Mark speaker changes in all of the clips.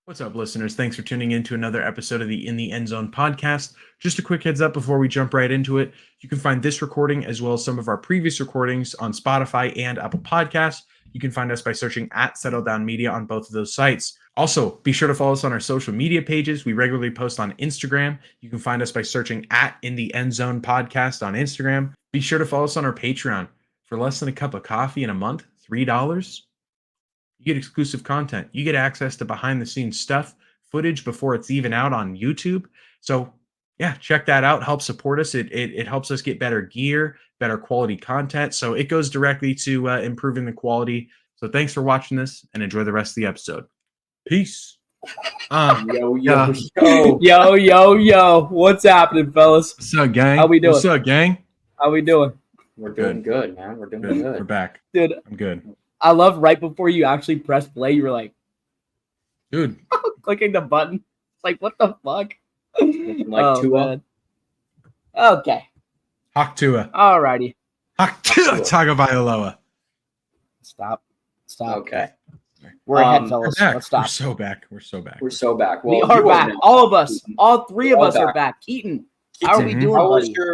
Speaker 1: What's up, listeners? Thanks for tuning in to another episode of the In the Endzone Podcast. Just a quick heads up before we jump right into it. You can find this recording as well as some of our previous recordings on Spotify and Apple Podcasts. You can find us by searching at Settle Down Media on both of those sites. Also, be sure to follow us on our social media pages. We regularly post on Instagram. You can find us by searching at In the Endzone Podcast on Instagram. Be sure to follow us on our Patreon. For less than a cup of coffee in a month, $3, you get exclusive content. You get access to behind the scenes stuff, footage before it's even out on YouTube. So yeah, check that out. Help support us. It helps us get better gear, better quality content. So it goes directly to improving the quality. So thanks for watching this and enjoy the rest of the episode. Peace.
Speaker 2: Yo. What's happening, fellas?
Speaker 1: What's up, gang?
Speaker 2: How we doing?
Speaker 1: What's up, gang?
Speaker 2: How we doing?
Speaker 3: We're doing good, man. We're doing good.
Speaker 1: We're back.
Speaker 2: Dude,
Speaker 1: I'm good.
Speaker 2: I love right before you actually press play, you were like,
Speaker 1: Dude.
Speaker 2: clicking the button. It's like, what the fuck?
Speaker 3: Like Tua.
Speaker 2: Man. Okay.
Speaker 1: Hawk Tua.
Speaker 2: Alrighty.
Speaker 1: Hawk Tua Tagovailoa.
Speaker 2: Stop.
Speaker 3: Okay.
Speaker 2: We're ahead,
Speaker 1: We're
Speaker 2: fellas.
Speaker 1: back.
Speaker 2: Let's stop.
Speaker 1: We're so back. We're so back.
Speaker 3: We're so back.
Speaker 2: We
Speaker 3: Well,
Speaker 2: are
Speaker 3: you
Speaker 2: back.
Speaker 3: now.
Speaker 2: All of us. All three of
Speaker 3: All
Speaker 2: us are
Speaker 3: back.
Speaker 2: back. Keaton, how are we
Speaker 1: Mhm.
Speaker 2: doing,
Speaker 3: How was
Speaker 2: buddy?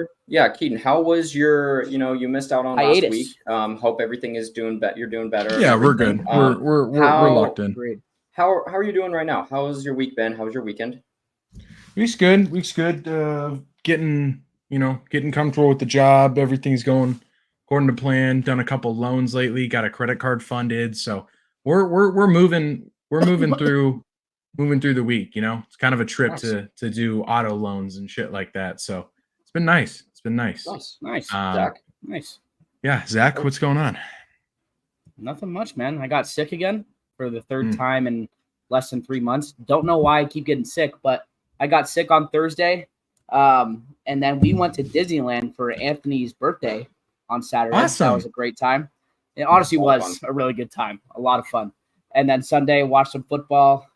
Speaker 3: Keaton, how was your, you missed out on
Speaker 2: Hiatus.
Speaker 3: last week. Hope everything is doing better. You're doing better.
Speaker 1: Yeah, we're good.
Speaker 3: Everything.
Speaker 1: We're locked in.
Speaker 2: Great.
Speaker 3: How are you doing right now? How has your week been? How was your weekend?
Speaker 1: Week's good. Getting comfortable with the job. Everything's going according to plan. Done a couple loans lately. Got a credit card funded. So we're moving through the week. It's kind of a trip
Speaker 3: Nice.
Speaker 1: to do auto loans and shit like that. So it's been nice.
Speaker 3: Nice.
Speaker 2: Nice.
Speaker 3: Zach.
Speaker 2: Nice.
Speaker 1: Yeah, Zach, what's going on?
Speaker 2: Nothing much, man. I got sick again for the third time in less than 3 months. Don't know why I keep getting sick, but I got sick on Thursday. And then we went to Disneyland for Anthony's birthday on Saturday.
Speaker 1: Awesome.
Speaker 2: That was a great time. It honestly
Speaker 3: All
Speaker 2: was a really good time. A lot of fun. And then Sunday, watched some football.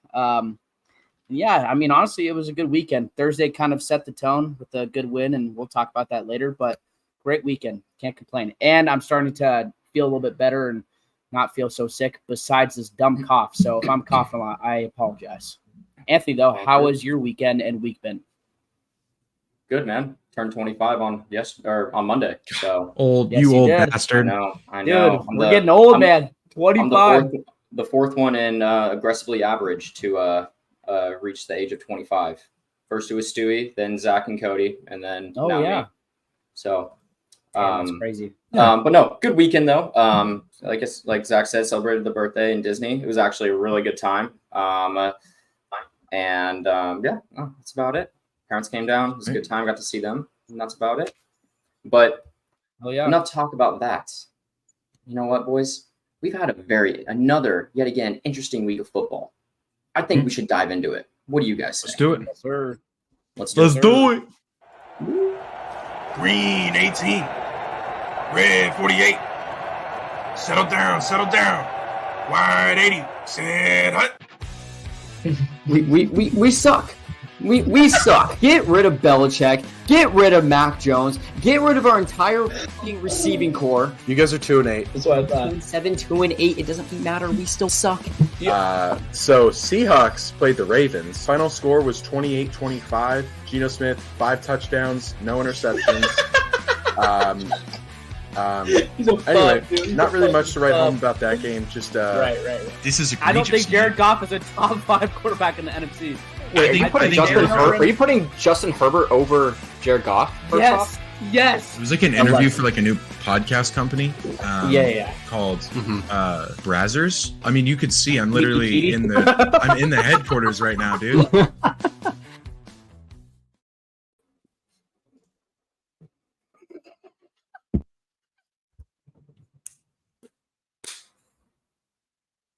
Speaker 2: Yeah, I mean, honestly, it was a good weekend. Thursday kind of set the tone with a good win, and we'll talk about that later. But great weekend. Can't complain. And I'm starting to feel a little bit better and not feel so sick besides this dumb cough. So if I'm coughing a lot, I apologize. Anthony, though, how was your weekend and week been?
Speaker 3: Good, man. Turned 25 on Monday. So
Speaker 1: Old,
Speaker 2: Yes,
Speaker 1: you
Speaker 2: you
Speaker 1: old
Speaker 2: did.
Speaker 1: bastard.
Speaker 3: I
Speaker 2: Dude,
Speaker 3: know.
Speaker 2: we're getting old,
Speaker 3: I'm-
Speaker 2: man.
Speaker 3: I'm
Speaker 2: 25.
Speaker 3: the fourth one in aggressively average to reach the age of 25. First it was Stewie, then Zach and Cody, and then now me. So,
Speaker 2: Damn, that's crazy.
Speaker 3: but no, good weekend though. Like Zach said, celebrated the birthday in Disney. It was actually a really good time. That's about it. Parents came down. It was a good time. Got to see them, and that's about it. But
Speaker 2: Oh, yeah.
Speaker 3: enough talk about that. You know what, boys? We've had another yet again interesting week of football. I think we should dive into it. What do you guys say?
Speaker 1: Let's do it.
Speaker 2: Yes, sir.
Speaker 3: Let's do it.
Speaker 1: it. Green 18. Red 48. Settle down. Wide 80. Set hut.
Speaker 4: We suck. We suck. Get rid of Belichick. Get rid of Mac Jones. Get rid of our entire fucking receiving core.
Speaker 5: You guys are 2-8.
Speaker 2: That's what I thought.
Speaker 4: 2-7, 2-8. It doesn't matter. We still suck.
Speaker 5: So Seahawks played the Ravens. Final score was 28-25. Geno Smith, 5 touchdowns, no interceptions.
Speaker 2: He's a
Speaker 5: Anyway,
Speaker 2: fuck, dude.
Speaker 5: not really much to write home about that game. Just
Speaker 2: Right.
Speaker 1: This is
Speaker 2: I don't think
Speaker 1: egregious.
Speaker 2: Jared Goff is a top 5 quarterback in the NFC.
Speaker 4: Wait,
Speaker 1: I think
Speaker 4: are you putting Justin Herbert over Jared Goff? First off?
Speaker 2: Yes.
Speaker 1: It was like an interview for like a new podcast company.
Speaker 2: Yeah.
Speaker 1: Called Brazzers. I mean, you could see I'm literally
Speaker 2: Wikipedia.
Speaker 1: I'm in the headquarters right now, dude.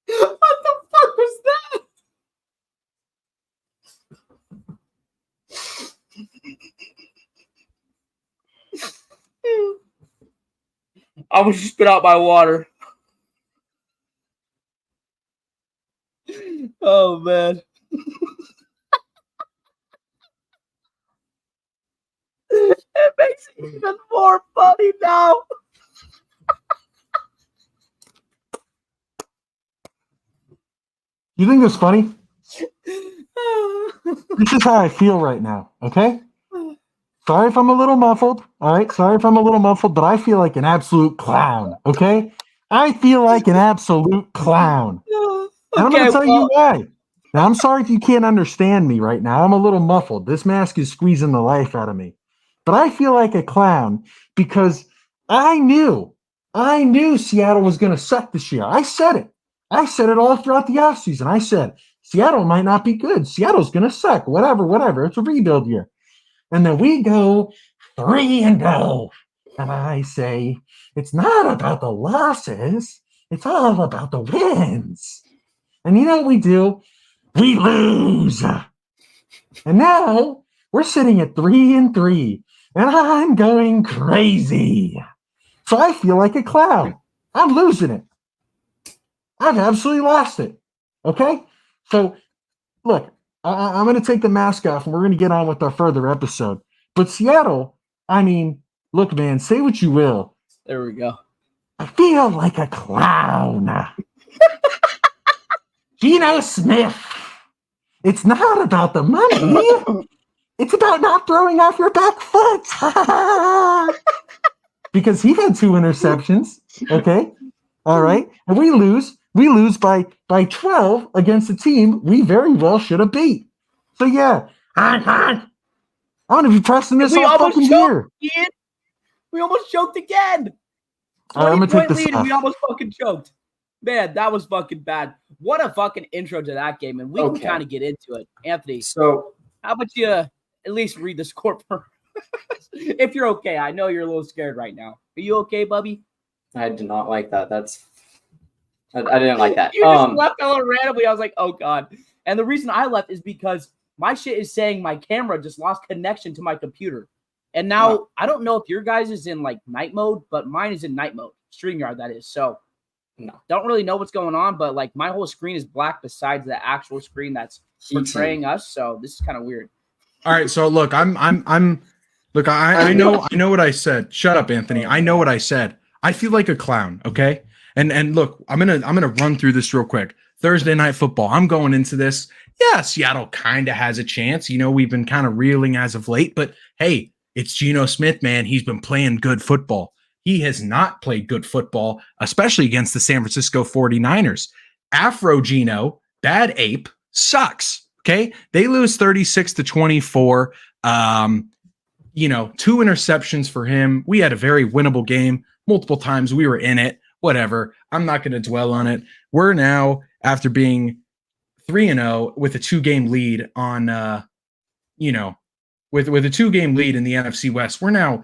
Speaker 2: What the fuck was that? I was just spit out my water. Oh man. It makes it even more funny now.
Speaker 1: You think that's funny?
Speaker 6: This is how I feel right now, okay? Sorry if I'm a little muffled, all right? Sorry if I'm a little muffled, but I feel like an absolute clown, okay? I feel like an absolute clown. And I'm going to tell you why. Now, I'm sorry if you can't understand me right now. I'm a little muffled. This mask is squeezing the life out of me. But I feel like a clown because I knew Seattle was going to suck this year. I said it. I said it all throughout the offseason. I said, Seattle might not be good. Seattle's going to suck. Whatever. It's a rebuild year. And then we go 3-0. And I say, it's not about the losses. It's all about the wins. And you know what we do? We lose. And now we're sitting at 3-3. And I'm going crazy. So I feel like a clown. I'm losing it. I've absolutely lost it. Okay? So, look, I'm going to take the mask off and we're going to get on with our further episode. But Seattle, I mean, look, man, say what you will.
Speaker 2: There we go.
Speaker 6: I feel like a clown. Geno Smith. It's not about the money. It's about not throwing off your back foot. Because he had 2 interceptions. Okay? All right? And we lose. We lose by 12 against a team we very well should have beat. So, yeah. I'm going to be pressing this all fucking year.
Speaker 2: We almost choked again.
Speaker 6: I'm going to take this
Speaker 2: lead, and we almost fucking choked. Man, that was fucking bad. What a fucking intro to that game. And we can kind of get into it. Anthony,
Speaker 3: So
Speaker 2: how about you at least read the score for if you're okay. I know you're a little scared right now. Are you okay, Bubby?
Speaker 3: I did not like that. I didn't like that.
Speaker 2: You just left a little randomly. I was like, oh, God. And the reason I left is because my shit is saying my camera just lost connection to my computer. And now I don't know if your guys is in like night mode, but mine is in night mode. StreamYard, that is. So don't really know what's going on, but like my whole screen is black besides the actual screen that's portraying us. So this is kind of weird.
Speaker 1: All right. So look, I know what I said. Shut up, Anthony. I know what I said. I feel like a clown. Okay. And look, I'm gonna run through this real quick. Thursday night football. I'm going into this. Yeah, Seattle kind of has a chance. You know, we've been kind of reeling as of late, but hey, it's Geno Smith, man. He's been playing good football. He has not played good football, especially against the San Francisco 49ers. Afro Geno, bad ape, sucks. Okay. They lose 36-24. 2 interceptions for him. We had a very winnable game. Multiple times we were in it. Whatever. I'm not going to dwell on it. We're now, after being 3-0 with a 2-game lead on, with a 2-game lead in the NFC West, we're now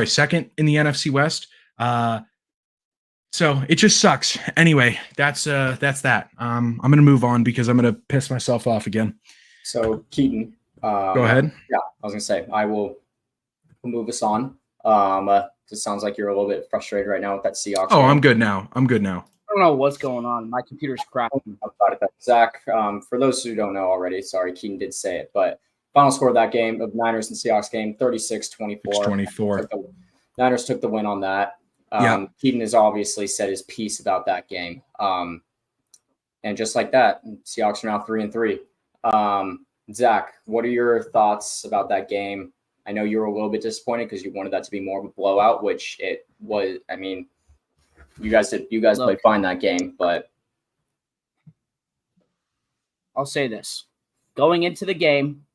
Speaker 1: second in the NFC West. So it just sucks. Anyway, that's that. I'm going to move on because I'm going to piss myself off again.
Speaker 3: So Keaton,
Speaker 1: go ahead.
Speaker 3: Yeah, I was going to say, I will move us on. It sounds like you're a little bit frustrated right now with that Seahawks.
Speaker 1: Oh,
Speaker 3: game.
Speaker 1: I'm good now.
Speaker 2: I don't know what's going on. My computer's cracking.
Speaker 3: About it, Zach. For those who don't know already, sorry, Keaton did say it, but final score of that game, of Niners and Seahawks game, 36-24.
Speaker 1: 24.
Speaker 3: Niners took the win on that. Keaton has obviously said his piece about that game. And just like that, Seahawks are now 3-3. Zach, what are your thoughts about that game? I know you were a little bit disappointed because you wanted that to be more of a blowout, which it was. I mean, you guys played fine that game, but
Speaker 2: I'll say this. Going into the game,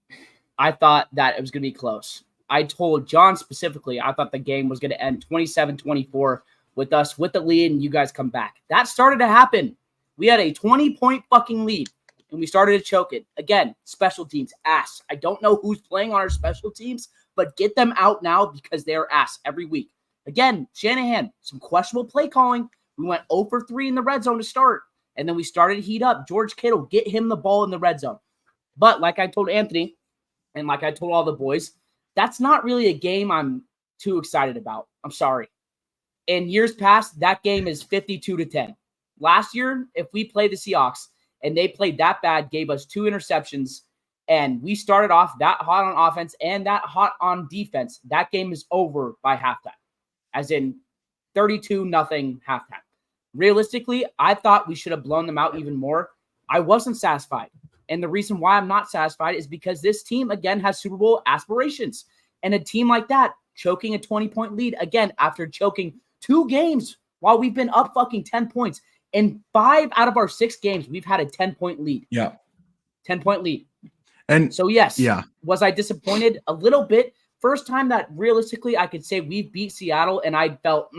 Speaker 2: I thought that it was going to be close. I told John specifically, I thought the game was going to end 27-24 with us with the lead and you guys come back. That started to happen. We had a 20-point fucking lead and we started to choke it. Again, special teams, ass. I don't know who's playing on our special teams, but get them out now because they're ass every week. Again, Shanahan, some questionable play calling. We went 0 for 3 in the red zone to start, and then we started to heat up. George Kittle, get him the ball in the red zone. But like I told Anthony, and like I told all the boys, that's not really a game I'm too excited about. I'm sorry. In years past, that game is 52-10. Last year, if we played the Seahawks and they played that bad, gave us 2 interceptions, and we started off that hot on offense and that hot on defense, that game is over by halftime, as in 32-0 halftime. Realistically, I thought we should have blown them out even more. I wasn't satisfied. And the reason why I'm not satisfied is because this team, again, has Super Bowl aspirations. And a team like that, choking a 20-point lead, again, after choking 2 games while we've been up fucking 10 points. In 5 out of our 6 games, we've had a 10-point lead.
Speaker 1: Yeah.
Speaker 2: 10-point lead.
Speaker 1: And
Speaker 2: so, yes,
Speaker 1: yeah.
Speaker 2: Was I disappointed? A little bit. First time that realistically I could say we've beat Seattle, and I felt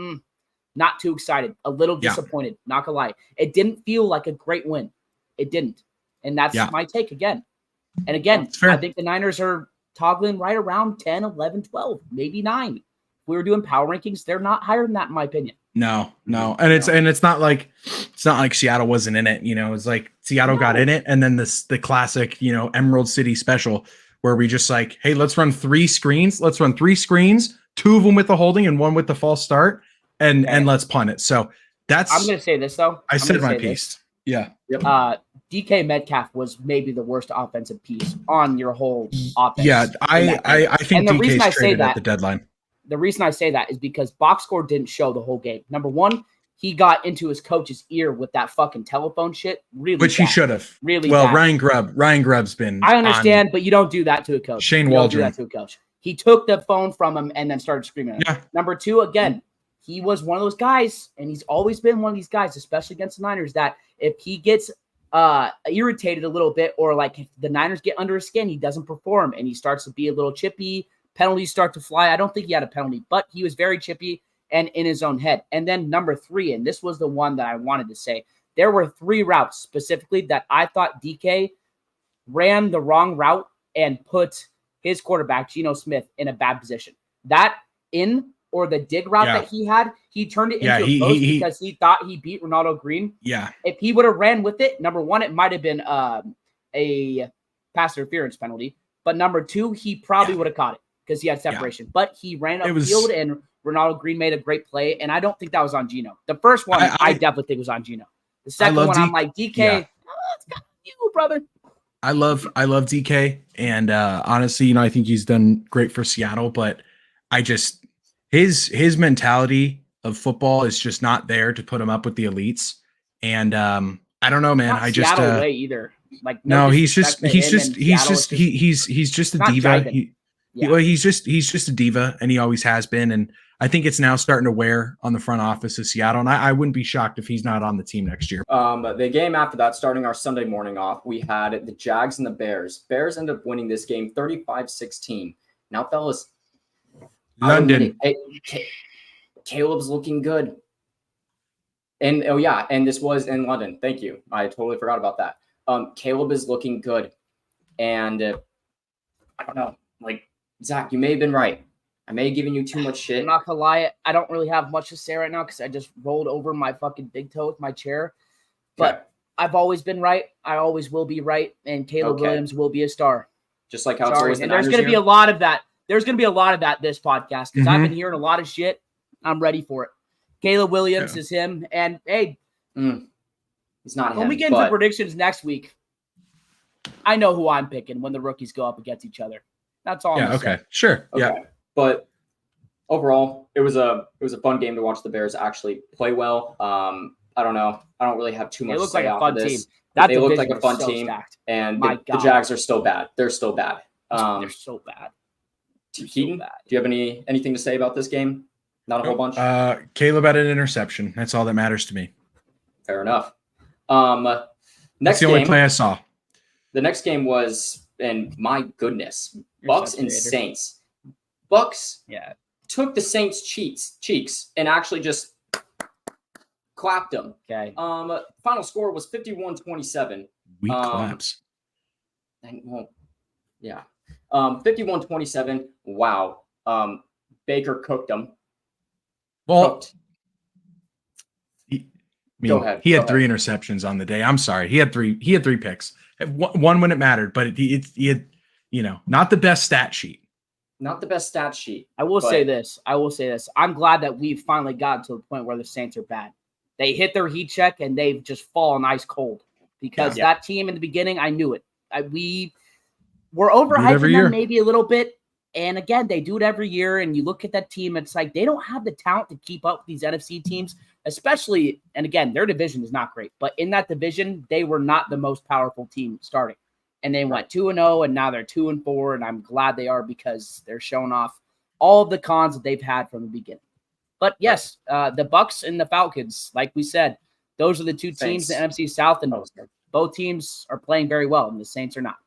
Speaker 2: not too excited. A little disappointed, not gonna lie. It didn't feel like a great win. It didn't. And that's my take again. And again, I think the Niners are toggling right around 10, 11, 12, maybe 9. If we were doing power rankings, they're not higher than that in my opinion.
Speaker 1: No. And it's not like Seattle wasn't in it, it's like Seattle got in it, and then the classic, Emerald City special where we just like, hey, let's run 3 screens. Let's run 3 screens, 2 of them with the holding and 1 with the false start, and let's punt it. So that's
Speaker 2: I'm gonna say this though.
Speaker 1: I said my piece. Yeah.
Speaker 3: Yep.
Speaker 2: DK Metcalf was maybe the worst offensive piece on your whole offense.
Speaker 1: Yeah, I think DK's traded at the deadline.
Speaker 2: The reason I say that is because box score didn't show the whole game. Number one, he got into his coach's ear with that fucking telephone shit. Really,
Speaker 1: which
Speaker 2: bad.
Speaker 1: He should have.
Speaker 2: Really,
Speaker 1: well.
Speaker 2: Bad.
Speaker 1: Ryan Grubb's been.
Speaker 2: I understand, but you don't do that to a coach.
Speaker 1: Shane
Speaker 2: you
Speaker 1: Waldron.
Speaker 2: Don't do that to a coach. He took the phone from him and then started screaming at him.
Speaker 1: Yeah.
Speaker 2: Number 2, again, he was one of those guys, and he's always been one of these guys, especially against the Niners, that if he gets irritated a little bit, or like if the Niners get under his skin, he doesn't perform and he starts to be a little chippy. Penalties start to fly. I don't think he had a penalty, but he was very chippy and in his own head. And then number 3, and this was the one that I wanted to say, there were 3 routes specifically that I thought DK ran the wrong route and put his quarterback, Geno Smith, in a bad position. That in or the dig route that he had, he turned it into a post because he thought he beat Ronaldo Green.
Speaker 1: Yeah.
Speaker 2: If he would have ran with it, number 1, it might have been a pass interference penalty. But number 2, he probably would have caught it because he had separation. Yeah. But he ran upfield and Ronaldo Green made a great play. And I don't think that was on Geno. The first one, I definitely think was on Geno. The second one, I'm like, DK, it's got you, brother.
Speaker 1: I love DK. And honestly, I think he's done great for Seattle, but I just, his mentality of football is just not there to put him up with the elites. And I don't know, man.
Speaker 2: Not
Speaker 1: I just
Speaker 2: Seattle way either. Like
Speaker 1: no, he's just a diva. He's just a diva, and he always has been. And I think it's now starting to wear on the front office of Seattle. And I wouldn't be shocked if he's not on the team next year.
Speaker 3: The game after that, starting our Sunday morning off, we had the Jags and the Bears. Bears ended up winning this game 35-16. Now, fellas,
Speaker 1: London.
Speaker 3: Caleb's looking good. And and this was in London. Thank you. I totally forgot about that. Caleb is looking good. And I don't know, like, Zach, you may have been right. I may have given you too much shit.
Speaker 2: I'm not gonna lie, I don't really have much to say right now because I just rolled over my fucking big toe with my chair. But I've always been right. I always will be right. And Caleb Williams will be a star.
Speaker 3: Just like how it's always
Speaker 2: and there's gonna be a lot of that. There's gonna be a lot of that this podcast because I've been hearing a lot of shit. I'm ready for it. Caleb Williams is him. And hey,
Speaker 3: he's not him.
Speaker 2: When we get into predictions next week, I know who I'm picking when the rookies go up against each other. That's all.
Speaker 1: Yeah. Okay. Sure.
Speaker 3: Okay. Yeah. But overall, it was a fun game to watch the Bears actually play well. I don't know. I don't really have too much to say about this. They look like a fun team, and the Jags are still bad. They're still bad.
Speaker 2: They're so bad.
Speaker 3: Keaton, do you have anything to say about this game? Not a whole bunch.
Speaker 1: Caleb had an interception. That's all that matters to me.
Speaker 3: Fair enough.
Speaker 1: That's the only play I saw.
Speaker 3: The next game was, and my goodness, Bucks and Saints. Bucks took the Saints' cheeks and actually just clapped them.
Speaker 2: Okay.
Speaker 3: Final score was 51-27.
Speaker 1: Weak claps.
Speaker 3: 51-27. Wow. Baker cooked them.
Speaker 1: Well,
Speaker 3: go ahead.
Speaker 1: He had 3 interceptions on the day. I'm sorry. He had 3 picks. One when it mattered, but he had, not the best stat sheet.
Speaker 3: Not the best stat sheet.
Speaker 2: I will say this. I'm glad that we've finally gotten to the point where the Saints are bad. They hit their heat check and they've just fallen ice cold because that team in the beginning, I knew it. We were overhyping them maybe a little bit. And again, they do it every year. And you look at that team, it's like they don't have the talent to keep up with these NFC teams, especially. And again, their division is not great. But in that division, they were not the most powerful team starting. and they went 2-0, and now they're 2-4, and I'm glad they are because they're showing off all of the cons that they've had from the beginning. But yes, the Bucs and the Falcons, like we said, those are the two teams in the NFC South, and both teams are playing very well, and the Saints are not.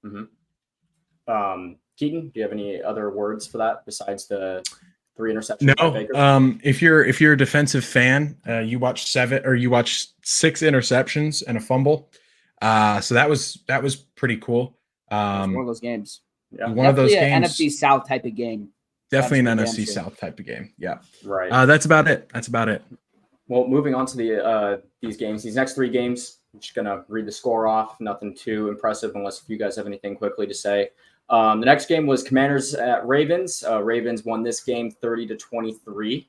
Speaker 3: Mm-hmm. Keaton, do you have any other words for that besides the 3 interceptions?
Speaker 1: No. If you're a defensive fan, you watch 6 interceptions and a fumble. So that was pretty cool.
Speaker 2: One of those games.
Speaker 1: Yeah. One of those games.
Speaker 2: NFC South type of game.
Speaker 1: Definitely an NFC South type of game. Yeah.
Speaker 3: Right.
Speaker 1: That's about it.
Speaker 3: Well, moving on to these next 3 games, I'm just gonna read the score off. Nothing too impressive, unless if you guys have anything quickly to say. The next game was Commanders at Ravens. Ravens won this game 30-23.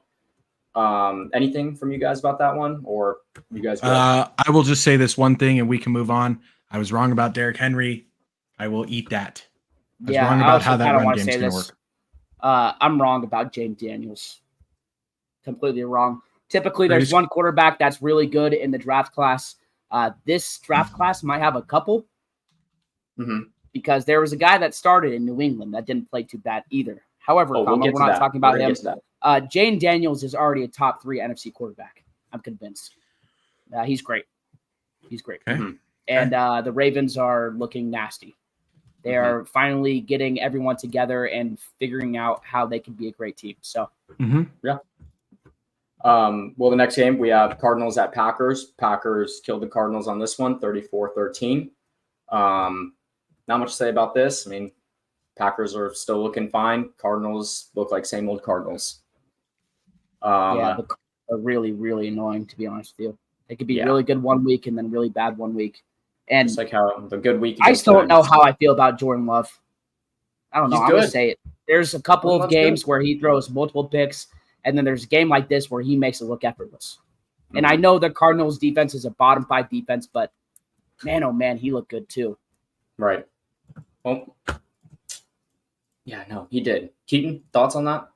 Speaker 3: Anything from you guys about that one, or you guys?
Speaker 1: I will just say this one thing, and we can move on. I was wrong about Derrick Henry. I will eat that. I was wrong about how that run game's going to work.
Speaker 2: I'm wrong about James Daniels. Completely wrong. Typically, there's one quarterback that's really good in the draft class. This draft class might have a couple. Because there was a guy that started in New England that didn't play too bad either. However, we're not talking about him. Jane Daniels is already a top 3 NFC quarterback. I'm convinced. He's great.
Speaker 1: Okay.
Speaker 2: And the Ravens are looking nasty. They are finally getting everyone together and figuring out how they can be a great team. So,
Speaker 3: yeah. Well, the next game we have Cardinals at Packers. Packers killed the Cardinals on this one, 34-13. Not much to say about this. I mean, Packers are still looking fine. Cardinals look like same old Cardinals.
Speaker 2: They're really, really annoying, to be honest with you. They could be really good one week and then really bad one week. And
Speaker 3: it's like how the good week.
Speaker 2: I still don't know how I feel about Jordan Love. I don't know. I'm going to say it. There's a couple of games where he throws multiple picks, and then there's a game like this where he makes it look effortless. And I know the Cardinals defense is a bottom 5 defense, but man, oh man, he looked good too.
Speaker 3: Right. Well, yeah, no, he did. Keaton, thoughts on that?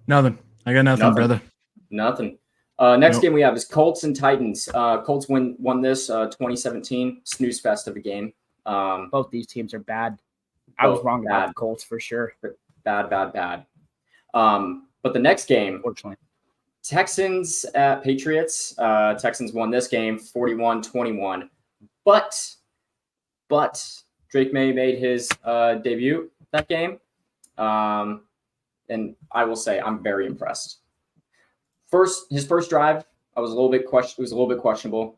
Speaker 1: Nothing. I got nothing, brother.
Speaker 3: Nothing. Next game we have is Colts and Titans. Colts won this 2017 snooze fest of a game.
Speaker 2: Both these teams are bad. I was wrong about the Colts for sure.
Speaker 3: Bad. But the next game,
Speaker 2: unfortunately,
Speaker 3: Texans at Patriots. Texans won this game 41-21. But Drake May made his debut that game. And I will say I'm very impressed. His first drive, it was a little bit questionable.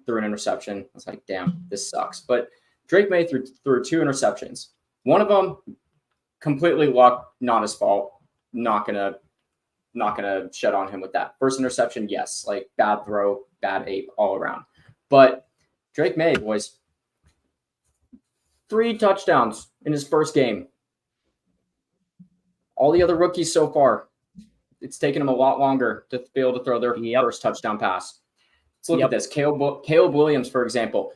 Speaker 3: Threw an interception. I was like, damn, this sucks. But Drake May threw 2 interceptions. One of them completely luck, not his fault. Not gonna shed on him with that. First interception, yes, like bad throw, bad ape all around. But Drake May was 3 touchdowns in his first game. All the other rookies so far, it's taken them a lot longer to be able to throw their first touchdown pass. Let's look at this. Caleb Williams, for example,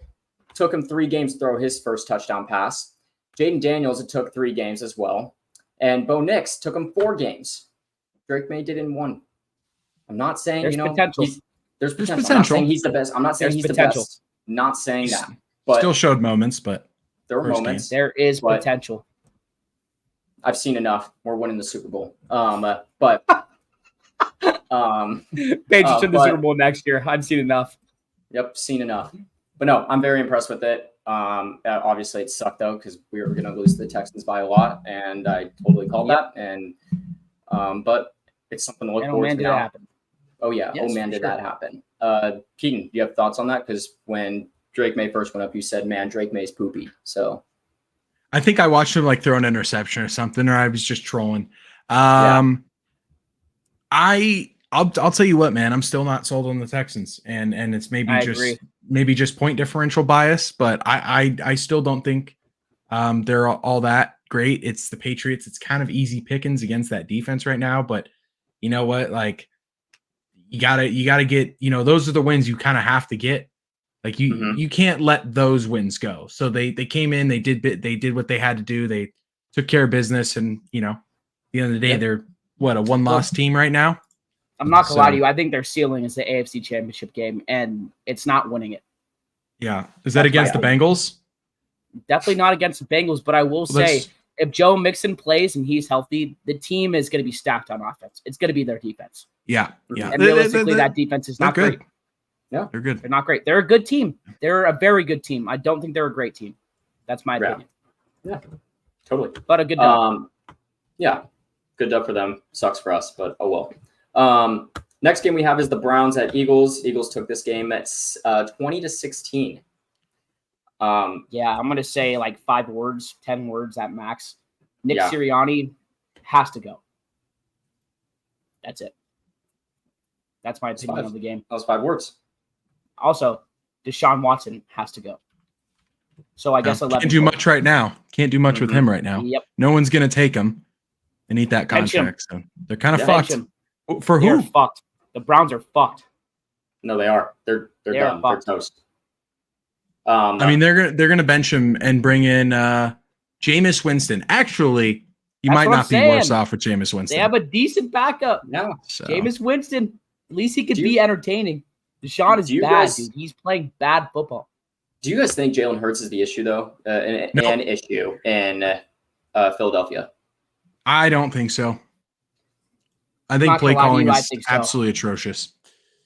Speaker 3: took him 3 games to throw his first touchdown pass. Jaden Daniels, it took 3 games as well. And Bo Nix took him 4 games. Drake May did in 1. I'm not saying,
Speaker 2: there's potential.
Speaker 3: There's potential. I'm not saying he's the best. I'm not saying he's the best. Not saying that. But
Speaker 1: still showed moments, but
Speaker 3: there were moments.
Speaker 2: There is potential.
Speaker 3: I've seen enough. We're winning the Super Bowl. But
Speaker 2: Patriots in the Super Bowl next year. I've seen enough.
Speaker 3: Yep, seen enough. But no, I'm very impressed with it. Obviously, it sucked though because we were going to lose the Texans by a lot, and I totally called that. And but it's something to look forward to now. Oh yeah, yes, did that happen? Keaton, do you have thoughts on that? Because when Drake May first went up, you said, "Man, Drake May's poopy." So
Speaker 1: I think I watched him like throw an interception or something, or I was just trolling. I'll tell you what, man, I'm still not sold on the Texans, and it's maybe just point differential bias, but I still don't think they're all that great. It's the Patriots. It's kind of easy pickings against that defense right now, but you know what? Like you gotta get, those are the wins you kind of have to get. Like you can't let those wins go. So they came in, they did what they had to do. They took care of business, and at the end of the day, they're a 1-loss team right now.
Speaker 2: I'm not gonna lie to you. I think their ceiling is the AFC Championship game, and it's not winning it.
Speaker 1: Yeah, is that against the Bengals?
Speaker 2: Definitely not against the Bengals, but I will say if Joe Mixon plays and he's healthy, the team is going to be stacked on offense. It's going to be their defense.
Speaker 1: Yeah.
Speaker 2: And realistically, that defense is not
Speaker 1: good.
Speaker 2: great.
Speaker 5: Yeah,
Speaker 1: they're good.
Speaker 2: They're not great. They're a good team. They're a very good team. I don't think they're a great team. That's my opinion.
Speaker 3: Yeah, totally.
Speaker 2: But a good dub.
Speaker 3: Yeah, good dub for them. Sucks for us, but oh well. Next game we have is the Browns at Eagles. Eagles took this game at 20-16.
Speaker 2: Yeah, I'm going to say like 5 words, 10 words at max. Nick
Speaker 3: Yeah.
Speaker 2: Sirianni has to go. That's it. That's my opinion
Speaker 3: 5.
Speaker 2: of the game.
Speaker 3: That was 5 words.
Speaker 2: Also, Deshaun Watson has to go. So I guess 11.
Speaker 1: Can't do much right now. Can't do much with him right now.
Speaker 2: Yep.
Speaker 1: No one's going to take him and eat that
Speaker 2: Bench him.
Speaker 1: contract. So they're kind of
Speaker 3: Yeah.
Speaker 1: fucked. For
Speaker 2: They're
Speaker 1: who?
Speaker 2: fucked. The Browns are fucked.
Speaker 3: No, they are. They're
Speaker 2: They
Speaker 3: done.
Speaker 2: are
Speaker 3: They're
Speaker 2: fucked.
Speaker 3: toast.
Speaker 1: I mean, they're gonna bench him and bring in Jameis Winston. Actually, you
Speaker 2: That's
Speaker 1: might
Speaker 2: what
Speaker 1: not
Speaker 2: I'm
Speaker 1: be worse
Speaker 2: saying.
Speaker 1: off with Jameis Winston.
Speaker 2: They have a decent backup.
Speaker 3: yeah.
Speaker 1: So,
Speaker 2: Jameis Winston, at least he could
Speaker 3: Do
Speaker 2: be
Speaker 3: you-
Speaker 2: entertaining. Deshaun is
Speaker 3: do you
Speaker 2: bad,
Speaker 3: guys-
Speaker 2: dude. He's playing bad football.
Speaker 3: Do you guys think Jalen Hurts is the issue though? An issue in Philadelphia?
Speaker 1: I don't think so. I think
Speaker 2: Not
Speaker 1: play
Speaker 2: gonna lie to
Speaker 1: calling
Speaker 2: you, I
Speaker 1: is
Speaker 2: think so.
Speaker 1: absolutely atrocious.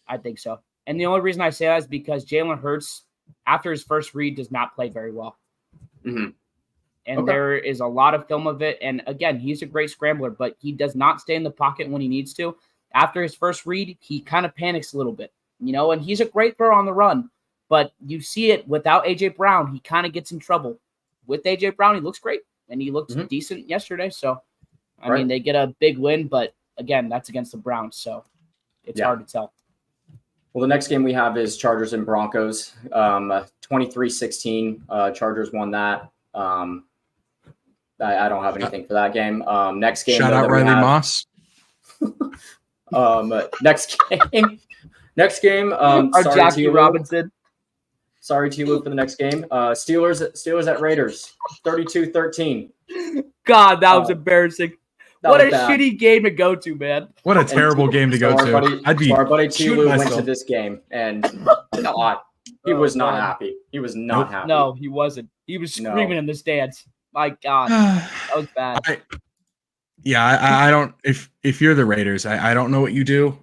Speaker 2: I think so. And the only reason I say that is because Jalen Hurts, after his first read, does not play very well.
Speaker 3: Mhm.
Speaker 2: And
Speaker 3: Okay.
Speaker 2: there is a lot of film of it. And again, he's a great scrambler, but he does not stay in the pocket when he needs to. After his first read, he kind of panics a little bit, and he's a great thrower on the run. But you see it without A.J. Brown, he kind of gets in trouble. With A.J. Brown, he looks great, and he looked decent yesterday. So, I mean, they get a big win, but again, that's against the Browns, so it's hard to tell.
Speaker 3: Well, the next game we have is Chargers and Broncos. 23-16. Chargers won that. I don't have anything for that game. Next game.
Speaker 1: Shout
Speaker 3: though,
Speaker 1: out
Speaker 3: that we
Speaker 1: Riley
Speaker 3: have-
Speaker 1: Moss.
Speaker 3: Next game. Next game.
Speaker 2: Our
Speaker 3: Sorry,
Speaker 2: Jackie
Speaker 3: T-Lou.
Speaker 2: Robinson.
Speaker 3: Sorry, T-Lou, for the next game. Steelers at Raiders. 32-13.
Speaker 2: God, that was embarrassing.
Speaker 3: That
Speaker 2: What
Speaker 3: was
Speaker 2: a
Speaker 3: bad.
Speaker 2: shitty game to go to, man.
Speaker 1: What a terrible game to go
Speaker 3: So our
Speaker 1: to.
Speaker 3: buddy-
Speaker 1: I'd be
Speaker 3: so our buddy
Speaker 1: shooting
Speaker 3: T-Lou went to
Speaker 1: myself.
Speaker 3: this game and he was not happy. He was not
Speaker 1: Nope.
Speaker 3: happy.
Speaker 2: No, he wasn't. He was
Speaker 3: No.
Speaker 2: screaming in the stands. My God, that was bad.
Speaker 1: I don't. If you're the Raiders, I don't know what you do.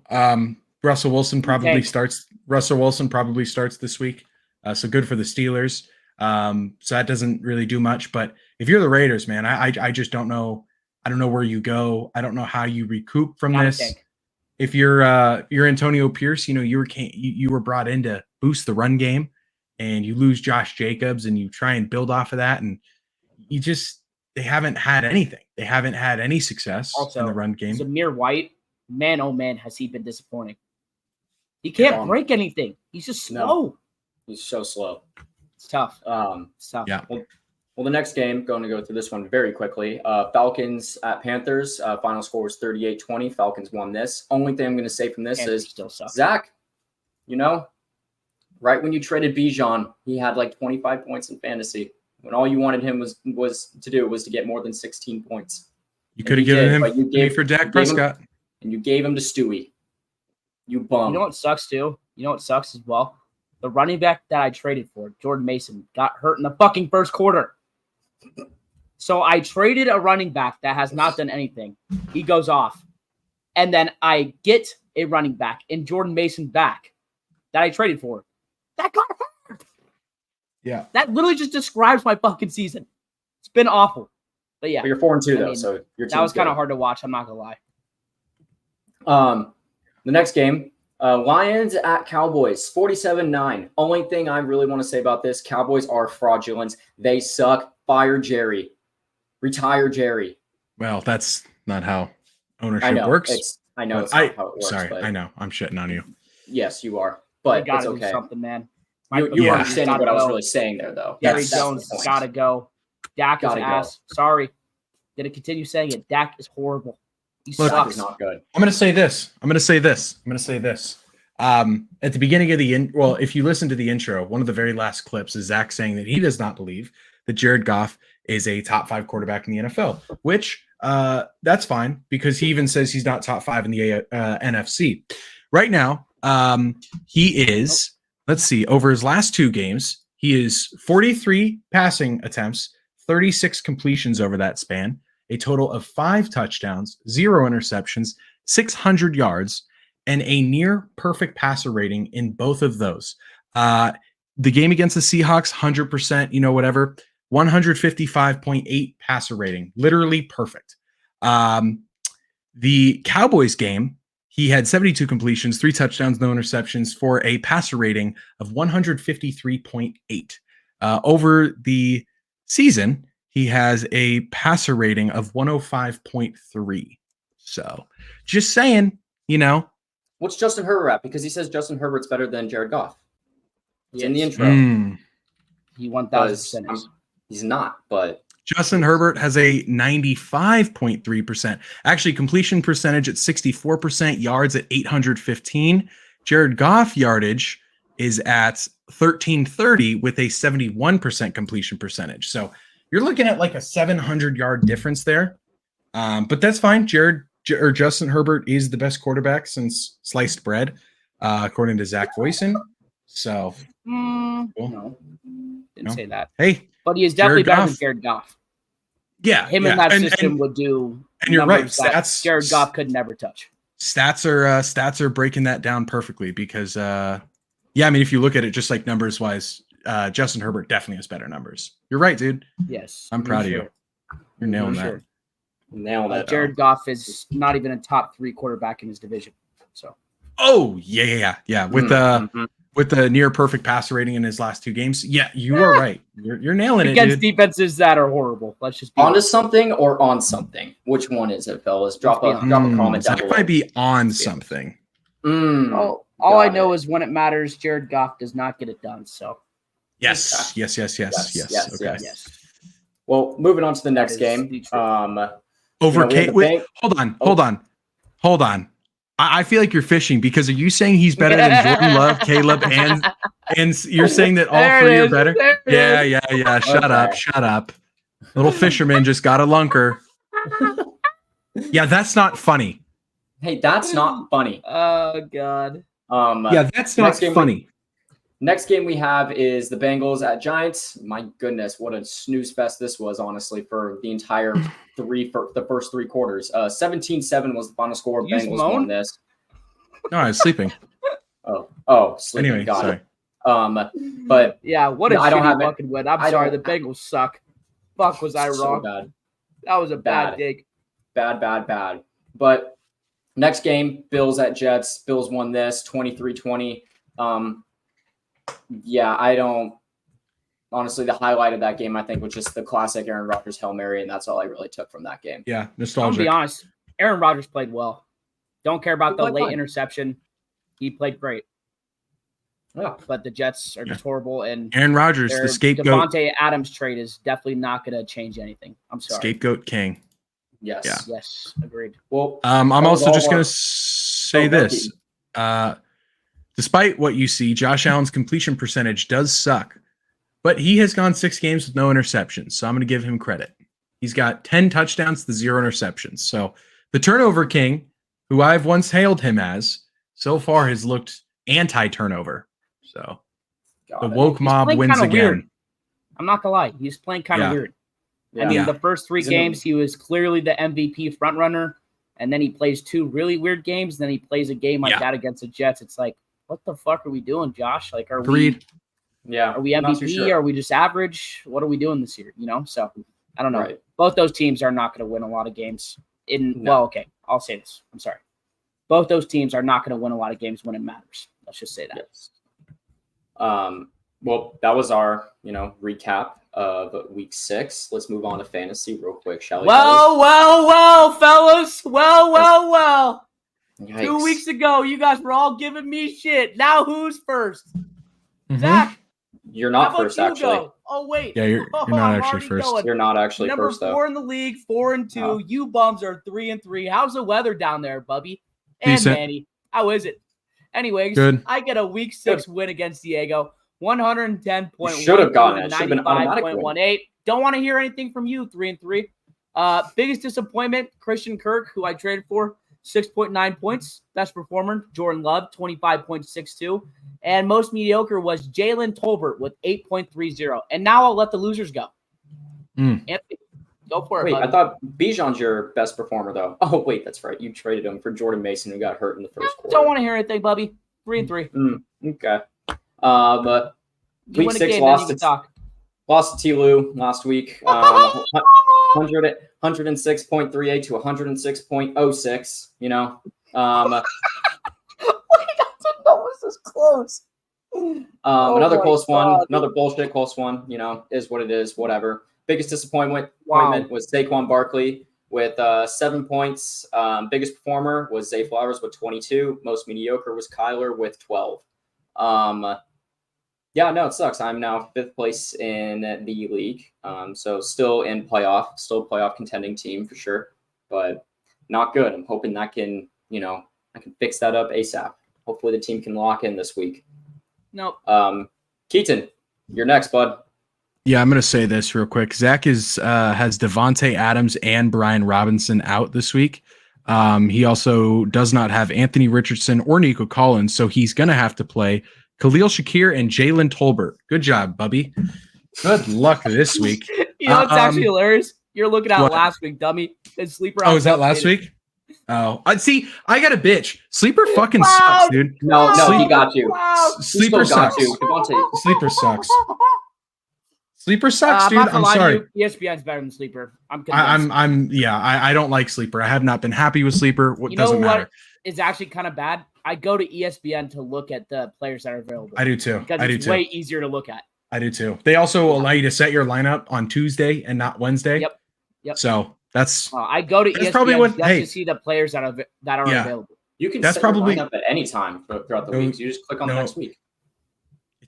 Speaker 1: Russell Wilson probably
Speaker 2: Okay.
Speaker 1: starts. Russell Wilson probably starts this week. So good for the Steelers. So that doesn't really do much. But if you're the Raiders, man, I just don't know. I don't know where you go. I don't know how you recoup from
Speaker 2: Not a
Speaker 1: this.
Speaker 2: tank.
Speaker 1: If you're Antonio Pierce, you were brought in to boost the run game, and you lose Josh Jacobs, and you try and build off of that, and they haven't had anything. They haven't had any success
Speaker 2: Also,
Speaker 1: in the run game.
Speaker 2: Zamir White, man, oh man, has he been disappointing. He can't
Speaker 3: Yeah.
Speaker 2: break anything. He's just
Speaker 3: No.
Speaker 2: slow.
Speaker 3: He's so slow.
Speaker 2: It's tough. It's tough.
Speaker 1: Yeah.
Speaker 3: Well, the next game, going to go through this one very quickly. Falcons at Panthers. Final score was 38-20. Falcons won this. Only thing I'm going to say from this
Speaker 2: Panthers
Speaker 3: is,
Speaker 2: still suck.
Speaker 3: Zach, right when you traded Bijan, he had like 25 points in fantasy. When all you wanted him was to get more than 16 points.
Speaker 1: You
Speaker 3: And
Speaker 1: could have
Speaker 3: you
Speaker 1: given
Speaker 3: did,
Speaker 1: him
Speaker 3: but you
Speaker 1: me
Speaker 3: gave-
Speaker 1: for
Speaker 3: you
Speaker 1: Dak
Speaker 3: gave him-
Speaker 1: Prescott.
Speaker 3: And you gave him to Stewie. You bum.
Speaker 2: You know what sucks too? You know what sucks as well? The running back that I traded for, Jordan Mason, got hurt in the fucking first quarter. So I traded a running back that has not done anything. He goes off. And then I get a running back in Jordan Mason back that I traded for. That got hurt.
Speaker 1: Yeah.
Speaker 2: That literally just describes my fucking season. It's been awful. But yeah,
Speaker 3: But you're 4-2 though,
Speaker 2: mean,
Speaker 3: so your
Speaker 2: that was
Speaker 3: team's
Speaker 2: kind of
Speaker 3: good.
Speaker 2: hard to watch. I'm not going to lie.
Speaker 3: The next game, Lions at Cowboys, 47-9. Only thing I really want to say about this, Cowboys are fraudulent. They suck. Fire Jerry. Retire Jerry.
Speaker 1: Well, that's not how
Speaker 3: I
Speaker 1: ownership
Speaker 3: know.
Speaker 1: works.
Speaker 3: I know
Speaker 1: But
Speaker 3: it's not how it works.
Speaker 1: sorry,
Speaker 3: but
Speaker 1: I know. I'm shitting on you.
Speaker 3: Yes, you are.
Speaker 2: They
Speaker 3: But
Speaker 2: got
Speaker 3: it's
Speaker 2: to do
Speaker 3: okay.
Speaker 2: something, man.
Speaker 3: You
Speaker 2: Michael
Speaker 1: Yeah.
Speaker 3: understand
Speaker 2: gotta
Speaker 3: what I was
Speaker 2: go.
Speaker 3: really saying there, though.
Speaker 2: Jerry
Speaker 3: That's the
Speaker 2: Jones
Speaker 3: point.
Speaker 2: got to go. Dak is
Speaker 3: Gotta go.
Speaker 2: ass. Sorry. Going to continue saying it. Dak is horrible. He
Speaker 1: Look,
Speaker 3: Dak is
Speaker 2: sucks.
Speaker 3: not good.
Speaker 1: I'm going to say this. At the beginning of if you listen to the intro, one of the very last clips is Zach saying that he does not believe that Jared Goff is a top 5 quarterback in the NFL, which that's fine because he even says he's not top 5 in the NFC. Right now, he is, let's see, over his last 2 games, He is 43 passing attempts, 36 completions over that span, a total of 5 touchdowns, 0 interceptions, 600 yards, and a near perfect passer rating in both of those. The game against the Seahawks, 100%, whatever, 155.8 passer rating, literally perfect. The Cowboys game, he had 72 completions, 3 touchdowns, no interceptions for a passer rating of 153.8. Over the season, he has a passer rating of 105.3. So just saying,
Speaker 3: What's Justin Herbert at? Because he says Justin Herbert's better than Jared Goff. It's in the intro.
Speaker 2: He 1,000%.
Speaker 3: He's not, but
Speaker 1: Justin Herbert has a 95.3%. Actually, completion percentage at 64%, yards at 815. Jared Goff yardage is at 1330 with a 71% completion percentage. So you're looking at like a 700-yard difference there. But that's fine. Justin Herbert is the best quarterback since sliced bread, according to Zach Voisin. So,
Speaker 2: no, didn't say that.
Speaker 1: Hey,
Speaker 2: but he is definitely better than Jared Goff.
Speaker 1: Yeah,
Speaker 2: him in that system would do.
Speaker 1: And you're right. Stats
Speaker 2: Jared Goff could never touch.
Speaker 1: Stats are breaking that down perfectly because, if you look at it just like numbers wise, Justin Herbert definitely has better numbers. You're right, dude.
Speaker 2: Yes,
Speaker 1: I'm proud of you. You're nailing that.
Speaker 3: Nailing that.
Speaker 2: Jared Goff is not even a top 3 quarterback in his division. So.
Speaker 1: Oh yeah. With the near perfect passer rating in his last 2 games. Yeah, you are right. You're nailing it,
Speaker 2: against
Speaker 1: dude.
Speaker 2: defenses that are horrible. Let's just be
Speaker 3: onto something or on something. Which one is it, fellas? Drop a comment down below.
Speaker 1: Might be on something.
Speaker 2: All I know is when it matters, Jared Goff does not get it done. So
Speaker 1: yes. Okay.
Speaker 3: Well, moving on to the next game.
Speaker 1: Over Kate. Hold on. I feel like you're fishing because are you saying he's better than Jordan Love, Caleb, and you're saying that all 3 are better? Yeah. Shut up. Little fisherman just got a lunker. Yeah, that's not funny.
Speaker 3: Hey, that's not funny.
Speaker 2: Oh God.
Speaker 1: Yeah, that's not funny.
Speaker 3: Next game we have is the Bengals at Giants. My goodness, what a snooze fest this was, honestly, for the entire the first 3 quarters. 17-7 was the final score. Bengals won this.
Speaker 1: No, I was sleeping.
Speaker 3: Oh, sleeping.
Speaker 1: Anyway,
Speaker 3: Got
Speaker 1: sorry.
Speaker 3: it. But
Speaker 2: yeah, what a shitty fucking win. I'm sorry, the Bengals suck. Fuck, was I wrong?
Speaker 3: Bad.
Speaker 2: That was a bad dig.
Speaker 3: Bad. But next game, Bills at Jets. Bills won this 23-20. Yeah, I don't honestly, the highlight of that game, I think, was just the classic Aaron Rodgers Hail Mary, and that's all I really took from that game.
Speaker 1: Yeah, nostalgic.
Speaker 2: I'll be honest, Aaron Rodgers played well. Don't care about the late interception. He played great.
Speaker 3: Yeah.
Speaker 2: But the Jets are just horrible, and
Speaker 1: Aaron Rodgers, the scapegoat.
Speaker 2: Devontae Adams trade is definitely not going to change anything. I'm sorry.
Speaker 1: Scapegoat king.
Speaker 3: Yes.
Speaker 1: Yeah.
Speaker 2: Yes, agreed.
Speaker 3: Well,
Speaker 1: I'm also just going to say this. Despite what you see, Josh Allen's completion percentage does suck, but he has gone 6 games with no interceptions, so I'm going to give him credit. He's got 10 touchdowns to 0 interceptions. So the turnover king, who I've once hailed him as, so far has looked anti-turnover. So the woke mob wins again.
Speaker 2: Weird. I'm not going to lie. He's playing kind of weird. Yeah. I mean, the first 3 games, he was clearly the MVP frontrunner, and then he plays 2 really weird games, then he plays a game like that against the Jets. It's like, what the fuck are we doing, Josh? Like, are we MVP? Sure. Are we just average? What are we doing this year? So I don't know. Right. Both those teams are not going to win a lot of games. Well, okay, I'll say this. I'm sorry. Both those teams are not going to win a lot of games when it matters. Let's just say that.
Speaker 3: Yes. Well, that was our, recap of week 6. Let's move on to fantasy real quick, shall we?
Speaker 2: Well, fellas. Well.
Speaker 3: Yikes.
Speaker 2: 2 weeks ago, you guys were all giving me shit. Now who's first? Zach.
Speaker 3: You're not first, actually.
Speaker 2: Go? Oh, wait.
Speaker 1: Yeah, you're not actually first.
Speaker 3: Going. You're not actually
Speaker 2: Number
Speaker 3: first, though.
Speaker 2: 4 in the league, 4-2. Oh. You bums are 3-3. How's the weather down there, Bubby? And
Speaker 1: decent.
Speaker 2: Manny. How is it? Anyways,
Speaker 1: good.
Speaker 2: I get a week 6 win against Diego. 110.1.
Speaker 3: Should have gotten it. Should have been automatic.
Speaker 2: 95.18. Don't want to hear anything from you, 3-3. Biggest disappointment, Christian Kirk, who I traded for. 6.9 points. Best performer, Jordan Love, 25.62. And most mediocre was Jalen Tolbert with 8.30. And now I'll let the losers go. Anthony, go for it,
Speaker 3: Wait,
Speaker 2: buddy.
Speaker 3: I thought Bijan's your best performer, though. Oh, wait, that's right. You traded him for Jordan Mason, who got hurt in the first quarter.
Speaker 2: Don't want to hear anything, Bubby. 3-3.
Speaker 3: Okay.
Speaker 2: You
Speaker 3: Week
Speaker 2: win a
Speaker 3: 6
Speaker 2: game, then you can talk.
Speaker 3: lost to T-Lou last week. 106.38 to 106.06, you know.
Speaker 2: was this close?
Speaker 3: Another
Speaker 2: my
Speaker 3: close one,
Speaker 2: God.
Speaker 3: another bullshit close one, you know, is what it is, whatever. Biggest disappointment
Speaker 2: Wow.
Speaker 3: was Saquon Barkley with 7 points. Biggest performer was Zay Flowers with 22. Most mediocre was Kyler with 12. Yeah, no, it sucks. I'm now 5th place in the league. So still a playoff contending team for sure, but not good. I'm hoping that can, I can fix that up ASAP. Hopefully the team can lock in this week.
Speaker 2: Nope.
Speaker 3: Keaton, you're next, bud.
Speaker 1: Yeah, I'm going to say this real quick. Zach has Devontae Adams and Brian Robinson out this week. He also does not have Anthony Richardson or Nico Collins, so he's going to have to play Khalil Shakir and Jalen Tolbert. Good job, Bubby. Good luck this week.
Speaker 2: You know, it's actually hilarious. You're looking at
Speaker 1: what?
Speaker 2: last week, dummy. And Sleeper.
Speaker 1: Oh, is that last week? Oh, I see. I got a bitch. Sleeper fucking
Speaker 2: Wow.
Speaker 1: sucks, dude.
Speaker 3: No, he got you.
Speaker 2: Wow.
Speaker 1: Sleeper
Speaker 3: still got
Speaker 1: sucks.
Speaker 3: you. Devontae.
Speaker 1: Sleeper sucks. Sleeper sucks, dude.
Speaker 2: not gonna
Speaker 1: I'm
Speaker 2: lie to
Speaker 1: sorry.
Speaker 2: you, ESPN's better than Sleeper. I'm convinced.
Speaker 1: I don't like Sleeper. I have not been happy with Sleeper. What
Speaker 2: You know
Speaker 1: doesn't matter.
Speaker 2: what is actually kind of bad? I go to ESPN to look at the players that are available.
Speaker 1: I do too.
Speaker 2: Because
Speaker 1: I do
Speaker 2: it's
Speaker 1: too.
Speaker 2: way easier to look at.
Speaker 1: I do too. They also allow you to set your lineup on Tuesday and not Wednesday.
Speaker 2: Yep.
Speaker 1: So that's
Speaker 2: I go to
Speaker 1: That's
Speaker 2: ESPN
Speaker 1: probably what-
Speaker 2: just
Speaker 1: hey.
Speaker 2: to see the players that are
Speaker 1: Yeah.
Speaker 2: available.
Speaker 3: You can
Speaker 1: That's
Speaker 3: set
Speaker 1: probably-
Speaker 3: your lineup at any time throughout the weeks. You just click on the next week.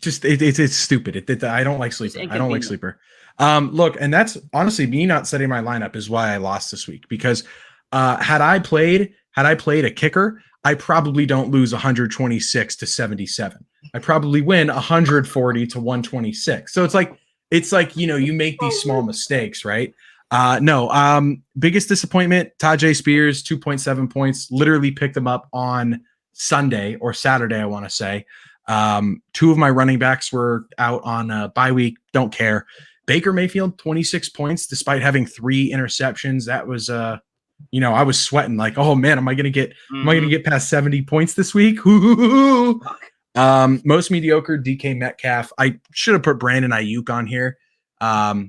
Speaker 1: it's stupid. I don't like Sleeper. I don't like Sleeper. Look, and that's honestly me not setting my lineup is why I lost this week, because had I played a kicker, I probably don't lose 126 to 77. I probably win 140 to 126. So it's like, you make these small mistakes, right? Biggest disappointment, Tajay Spears, 2.7 points, literally picked him up on Sunday or Saturday, I want to say. 2 of my running backs were out on a bye week. Don't care. Baker Mayfield, 26 points, despite having 3 interceptions. That was, I was sweating like, oh man, am I going to get past 70 points this week? Most mediocre, DK Metcalf. I should have put Brandon Ayuk on here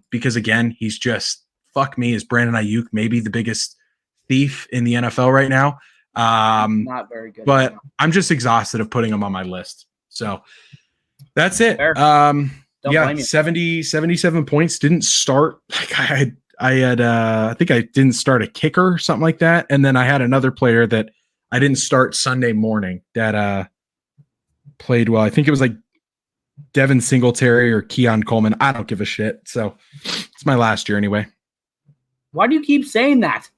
Speaker 1: because again, he's just, fuck me, is Brandon Ayuk maybe the biggest thief in the NFL right now?
Speaker 2: Not very good.
Speaker 1: But
Speaker 2: right now.
Speaker 1: I'm just exhausted of putting him on my list. So that's it.
Speaker 2: Fair. Don't blame you.
Speaker 1: 77 points. Didn't start like I think I didn't start a kicker or something like that. And then I had another player that I didn't start Sunday morning that played well. I think it was like Devin Singletary or Keon Coleman. I don't give a shit. So it's my last year anyway.
Speaker 2: Why do you keep saying that?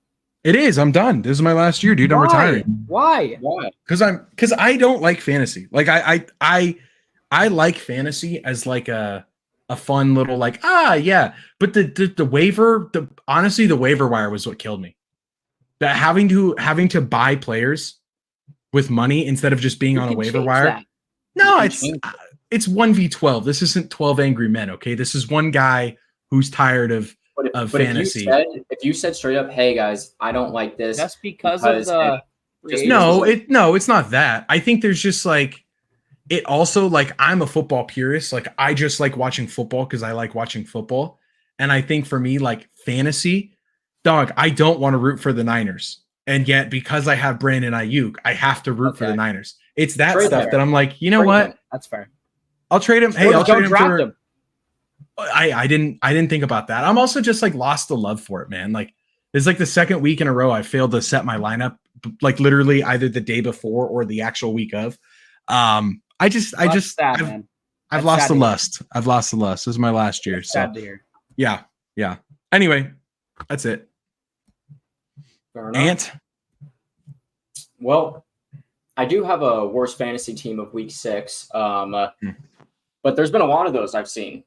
Speaker 1: It is. I'm done. This is my last year, dude. I'm retiring.
Speaker 2: Why?
Speaker 1: Because I don't like fantasy. Like I like fantasy as like a fun little like, yeah. But the waiver, honestly, the waiver wire was what killed me. That having to buy players with money instead of just being on a waiver wire.
Speaker 2: That.
Speaker 1: No, it's 1v12. This isn't 12 Angry Men. Okay, this is one guy who's tired of fantasy.
Speaker 3: If you said straight up, hey guys, I don't like this.
Speaker 2: That's because of the.
Speaker 1: It's not that. I think there's just like. It also, like, I'm a football purist. Like, I just like watching football because I like watching football. And I think for me, like, fantasy, dog, I don't want to root for the Niners. And yet, because I have Brandon Ayuk, I have to root for the Niners. It's that
Speaker 3: Trade
Speaker 1: stuff
Speaker 3: there.
Speaker 1: that I'm like, you know what?
Speaker 3: Him.
Speaker 2: That's fair.
Speaker 1: I'll trade him. Hey, I'll trade him for.
Speaker 2: Him.
Speaker 1: I didn't think about that. I'm also just like lost the love for it, man. Like, it's like the second week in a row I failed to set my lineup, like literally either the day before or the actual week of. I've lost the lust. I've lost the lust. This is my last year.
Speaker 2: That's sad to hear.
Speaker 1: Yeah. Anyway, that's it.
Speaker 3: Fair enough.
Speaker 1: Ant.
Speaker 3: Well, I do have a worst fantasy team of week 6. But there's been a lot of those I've seen.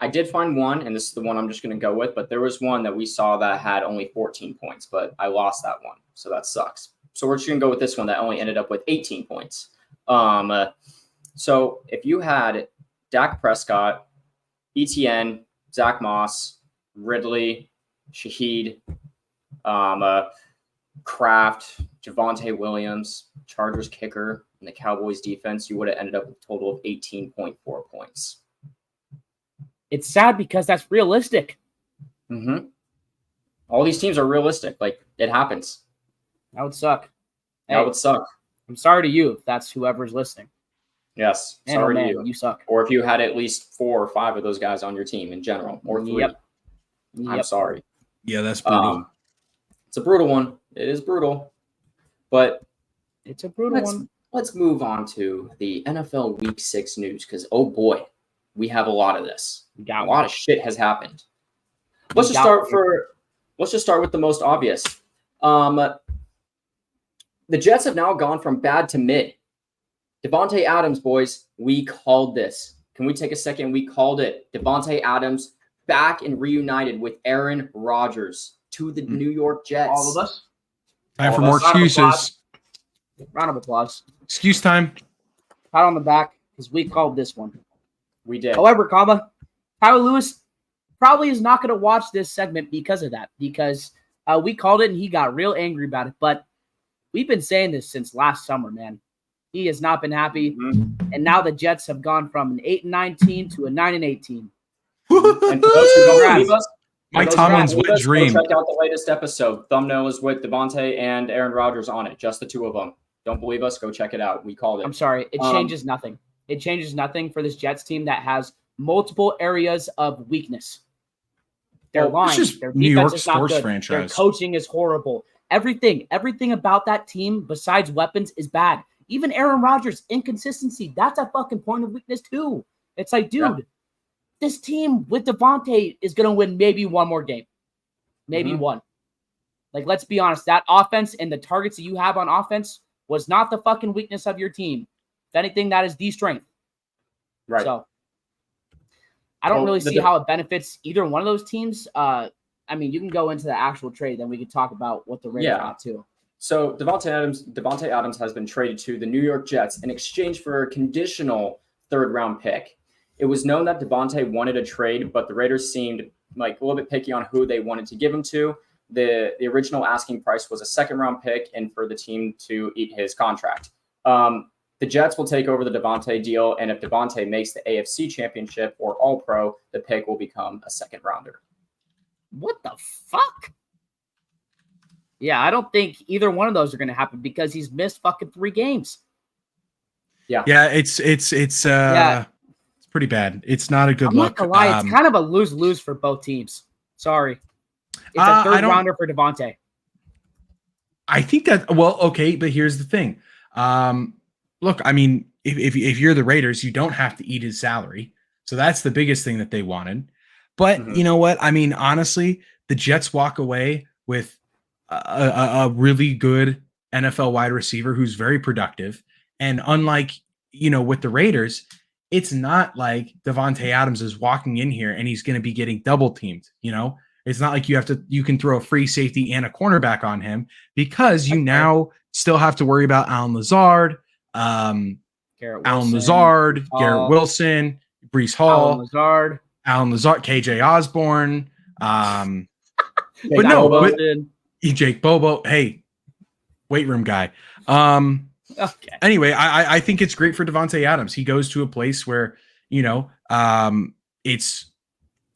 Speaker 3: I did find one, and this is the one I'm just going to go with, but there was one that we saw that had only 14 points, but I lost that one. So that sucks. So we're just going to go with this one that only ended up with 18 points. So if you had Dak Prescott, ETN, Zach Moss, Ridley, Shaheed, Kraft, Javonte Williams, Chargers kicker, and the Cowboys defense, you would have ended up with a total of 18.4 points.
Speaker 2: It's sad because that's realistic.
Speaker 3: Mm-hmm. All these teams are realistic. Like, it happens.
Speaker 2: That would suck.
Speaker 3: That would suck.
Speaker 2: I'm sorry to you if that's whoever's listening.
Speaker 3: Yes.
Speaker 2: Man,
Speaker 3: Sorry
Speaker 2: man,
Speaker 3: to you.
Speaker 2: You suck.
Speaker 3: Or if you had at least 4 or 5 of those guys on your team in general, or 3.
Speaker 2: Yep.
Speaker 3: I'm sorry.
Speaker 1: Yeah, that's brutal.
Speaker 3: It's a brutal one. It is brutal. But
Speaker 2: It's a brutal one.
Speaker 3: let's move on to the NFL Week 6 news, because, oh boy, we have a lot of this. A lot of shit has happened. Let's just start with the most obvious. The Jets have now gone from bad to mid. Davante Adams, boys, we called this. Can we take a second? We called it. Davante Adams back and reunited with Aaron Rodgers to the New York Jets.
Speaker 2: All of us.
Speaker 1: Time for more excuses.
Speaker 2: Round of applause.
Speaker 1: Excuse time.
Speaker 2: Pat on the back because we called this one.
Speaker 3: We did.
Speaker 2: However, Tyler Lewis probably is not going to watch this segment because of that, because we called it and he got real angry about it. But we've been saying this since last summer, man. He has not been happy.
Speaker 3: Mm-hmm.
Speaker 2: And now the Jets have gone from an 8-9 team to a 9-8 team.
Speaker 3: And for those who don't believe us,
Speaker 1: Mike Tomlin's wet dream.
Speaker 3: Check out the latest episode. Thumbnail is with Davante and Aaron Rodgers on it. Just the two of them. Don't believe us? Go check it out. We called it.
Speaker 2: I'm sorry. It changes nothing. It changes nothing for this Jets team that has multiple areas of weakness. Their line, their
Speaker 1: New
Speaker 2: defense
Speaker 1: York
Speaker 2: is not
Speaker 1: sports
Speaker 2: good.
Speaker 1: franchise.
Speaker 2: Their coaching is horrible. Everything about that team besides weapons is bad. Even Aaron Rodgers' inconsistency, that's a fucking point of weakness too. It's like, dude, this team with Davante is going to win maybe one more game. Maybe one. Like, let's be honest. That offense and the targets that you have on offense was not the fucking weakness of your team. If anything, that is the strength.
Speaker 3: Right.
Speaker 2: So, I don't really see how it benefits either one of those teams. I mean, you can go into the actual trade, then we can talk about what the Raiders got too.
Speaker 3: So Davante Adams has been traded to the New York Jets in exchange for a conditional 3rd-round pick. It was known that Davante wanted a trade, but the Raiders seemed like a little bit picky on who they wanted to give him to. The original asking price was a 2nd-round pick and for the team to eat his contract. The Jets will take over the Davante deal, and if Davante makes the AFC Championship or All-Pro, the pick will become a 2nd-rounder.
Speaker 2: What the fuck? Yeah, I don't think either one of those are going to happen because he's missed fucking 3 games.
Speaker 3: Yeah,
Speaker 1: it's pretty bad. It's not a good
Speaker 2: I'm
Speaker 1: look.
Speaker 2: not gonna lie, it's kind of a lose-lose for both teams. Sorry, it's a 3rd rounder for Davante.
Speaker 1: I think that okay, but here's the thing. Look, I mean, if you're the Raiders, you don't have to eat his salary, so that's the biggest thing that they wanted. But you know what? I mean, honestly, the Jets walk away with a really good NFL wide receiver who's very productive. And unlike, with the Raiders, it's not like Davante Adams is walking in here and he's going to be getting double teamed. It's not like you can throw a free safety and a cornerback on him because you now still have to worry about Alan Lazard, Garrett Wilson, Breece Hall, Alan Lazard, KJ Osborne, Jake Bobo. Hey, weight room guy.
Speaker 2: Okay.
Speaker 1: Anyway, I think it's great for Davante Adams. He goes to a place where, it's,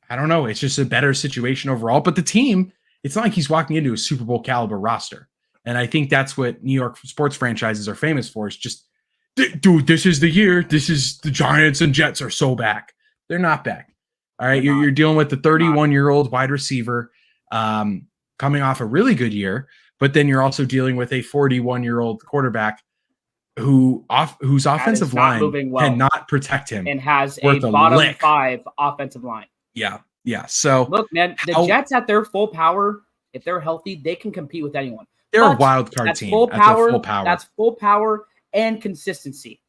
Speaker 1: I don't know, it's just a better situation overall. But the team, it's not like he's walking into a Super Bowl caliber roster. And I think that's what New York sports franchises are famous for. Is just, dude, this is the year. This is the Giants and Jets are so back. They're not back. All right. You're dealing with the 31-year-old wide receiver coming off a really good year. But then you're also dealing with a 41-year-old quarterback whose offensive line cannot protect him
Speaker 2: and has a bottom 5 offensive line.
Speaker 1: Yeah. So
Speaker 2: look, man, the Jets at their full power, if they're healthy, they can compete with anyone.
Speaker 1: They're a wild card team.
Speaker 2: Full power. That's full power and consistency.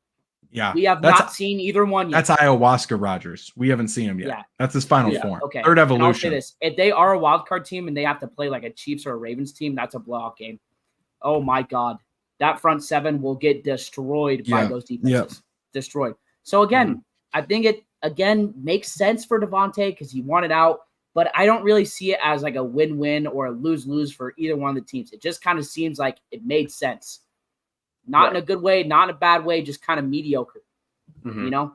Speaker 1: Yeah,
Speaker 2: we have not seen either one yet.
Speaker 1: That's ayahuasca Rodgers. We haven't seen him yet. Yeah. That's his final form.
Speaker 2: Okay.
Speaker 1: 3rd evolution.
Speaker 2: I'll say this: if they are a wild card team and they have to play like a Chiefs or a Ravens team, that's a blowout game. oh my God, that front seven will get destroyed by those defenses. Destroyed. So again, I think it makes sense for Devontae because he wanted out, but I don't really see it as like a win-win or a lose-lose for either one of the teams. It just kind of seems like it made sense. Not in a good way, not in a bad way, just kind of mediocre. You know?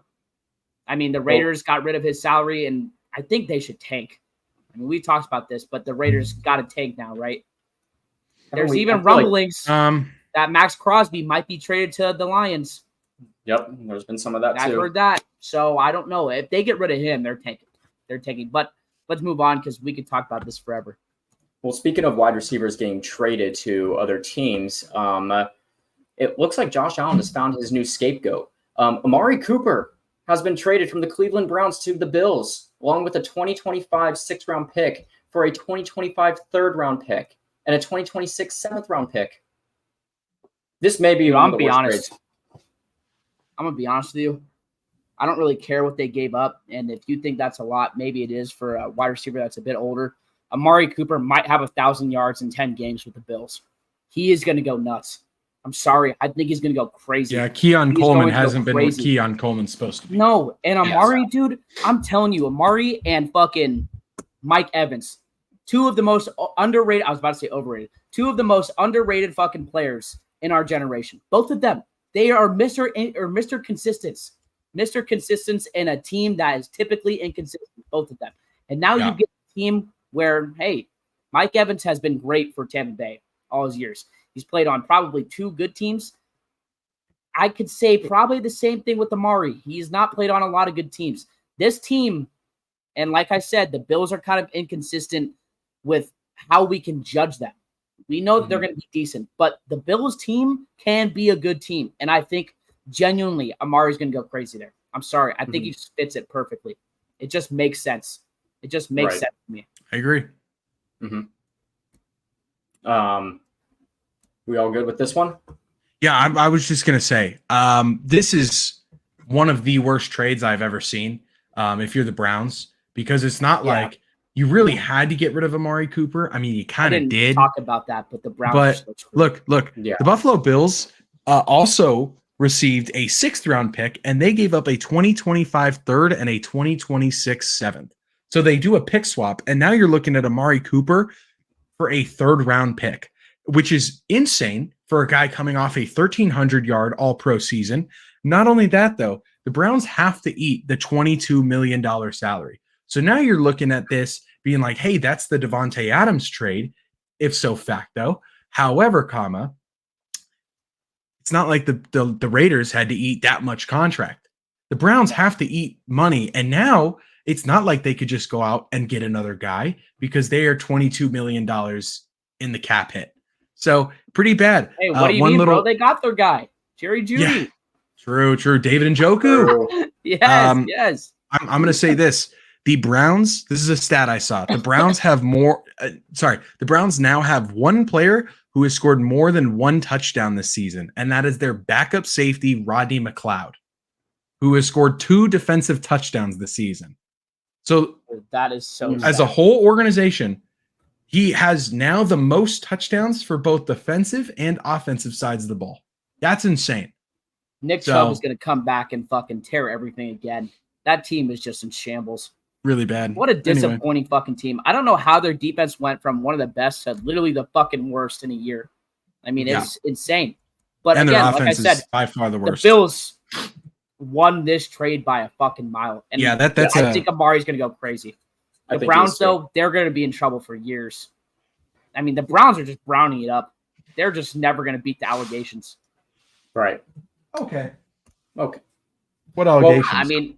Speaker 2: I mean, the Raiders got rid of his salary, and I think they should tank. I mean, we talked about this, but the Raiders got to tank now, right? There's even rumblings that Max Crosby might be traded to the Lions.
Speaker 3: Yep, there's been some of that too.
Speaker 2: I've heard that. So I don't know. If they get rid of him, they're tanking. They're tanking. But let's move on because we could talk about this forever.
Speaker 3: Well, speaking of wide receivers getting traded to other teams, it looks like Josh Allen has found his new scapegoat. Amari Cooper has been traded from the Cleveland Browns to the Bills, along with a 2025 6th-round pick for a 2025 3rd-round pick and a 2026 7th-round pick. This may be one of the worst trades.
Speaker 2: I'm going to be honest with you. I don't really care what they gave up, and if you think that's a lot, maybe it is for a wide receiver that's a bit older. Amari Cooper might have 1,000 yards in 10 games with the Bills. He is going to go nuts. I'm sorry. I think he's going to go crazy.
Speaker 1: Yeah, Keon Coleman hasn't been what Keon Coleman's supposed to be.
Speaker 2: No, and Amari, dude, I'm telling you, Amari and fucking Mike Evans, two of the most underrated, I was about to say overrated, two of the most underrated fucking players in our generation. Both of them. They are Mr. Consistence. Mr. Consistence in a team that is typically inconsistent, both of them. And now you get a team where, hey, Mike Evans has been great for Tampa Bay all his years. He's played on probably 2 good teams. I could say probably the same thing with Amari. He's not played on a lot of good teams. This team, and like I said, the Bills are kind of inconsistent with how we can judge them. We know that they're going to be decent, but the Bills team can be a good team. And I think genuinely Amari's going to go crazy there. I'm sorry. I think he just fits it perfectly. It just makes sense. It just makes sense to me.
Speaker 1: I agree.
Speaker 3: We all good with this one?
Speaker 1: Yeah, I was just going to say, this is one of the worst trades I've ever seen if you're the Browns, because it's not like you really had to get rid of Amari Cooper. I mean, you kind of did.
Speaker 2: Talk about that, but the Browns.
Speaker 1: But look, the Buffalo Bills also received a 6th-round pick, and they gave up a 2025 3rd and a 2026 7th. So they do a pick swap, and now you're looking at Amari Cooper for a 3rd-round pick, which is insane for a guy coming off a 1,300-yard all-pro season. Not only that, though, the Browns have to eat the $22 million salary. So now you're looking at this being like, hey, that's the Devontae Adams trade, if so facto. However, it's not like the Raiders had to eat that much contract. The Browns have to eat money, and now it's not like they could just go out and get another guy because they are $22 million in the cap hit. So pretty bad.
Speaker 2: Hey, what do you mean, bro? They got their guy, Jerry Jeudy. Yeah,
Speaker 1: true. David Njoku.
Speaker 2: Yes.
Speaker 1: I'm going to say this. The Browns, this is a stat I saw. The Browns have the Browns now have one player who has scored more than 1 touchdown this season, and that is their backup safety, Rodney McLeod, who has scored 2 defensive touchdowns this season. So
Speaker 2: that is so
Speaker 1: as a whole organization, he has now the most touchdowns for both defensive and offensive sides of the ball. That's insane.
Speaker 2: Nick Chubb is going to come back and fucking tear everything again. That team is just in shambles.
Speaker 1: Really bad.
Speaker 2: What a disappointing fucking team. I don't know how their defense went from one of the best to literally the fucking worst in a year. I mean, it's insane. But
Speaker 1: and
Speaker 2: again,
Speaker 1: their
Speaker 2: like I
Speaker 1: offense
Speaker 2: said,
Speaker 1: is by far the worst.
Speaker 2: The Bills won this trade by a fucking mile. And
Speaker 1: I
Speaker 2: think Amari's going to go crazy. The Browns, though, they're going to be in trouble for years. I mean, the Browns are just browning it up. They're just never going to beat the allegations.
Speaker 3: Right.
Speaker 1: Okay.
Speaker 6: What allegations?
Speaker 2: Well, I mean,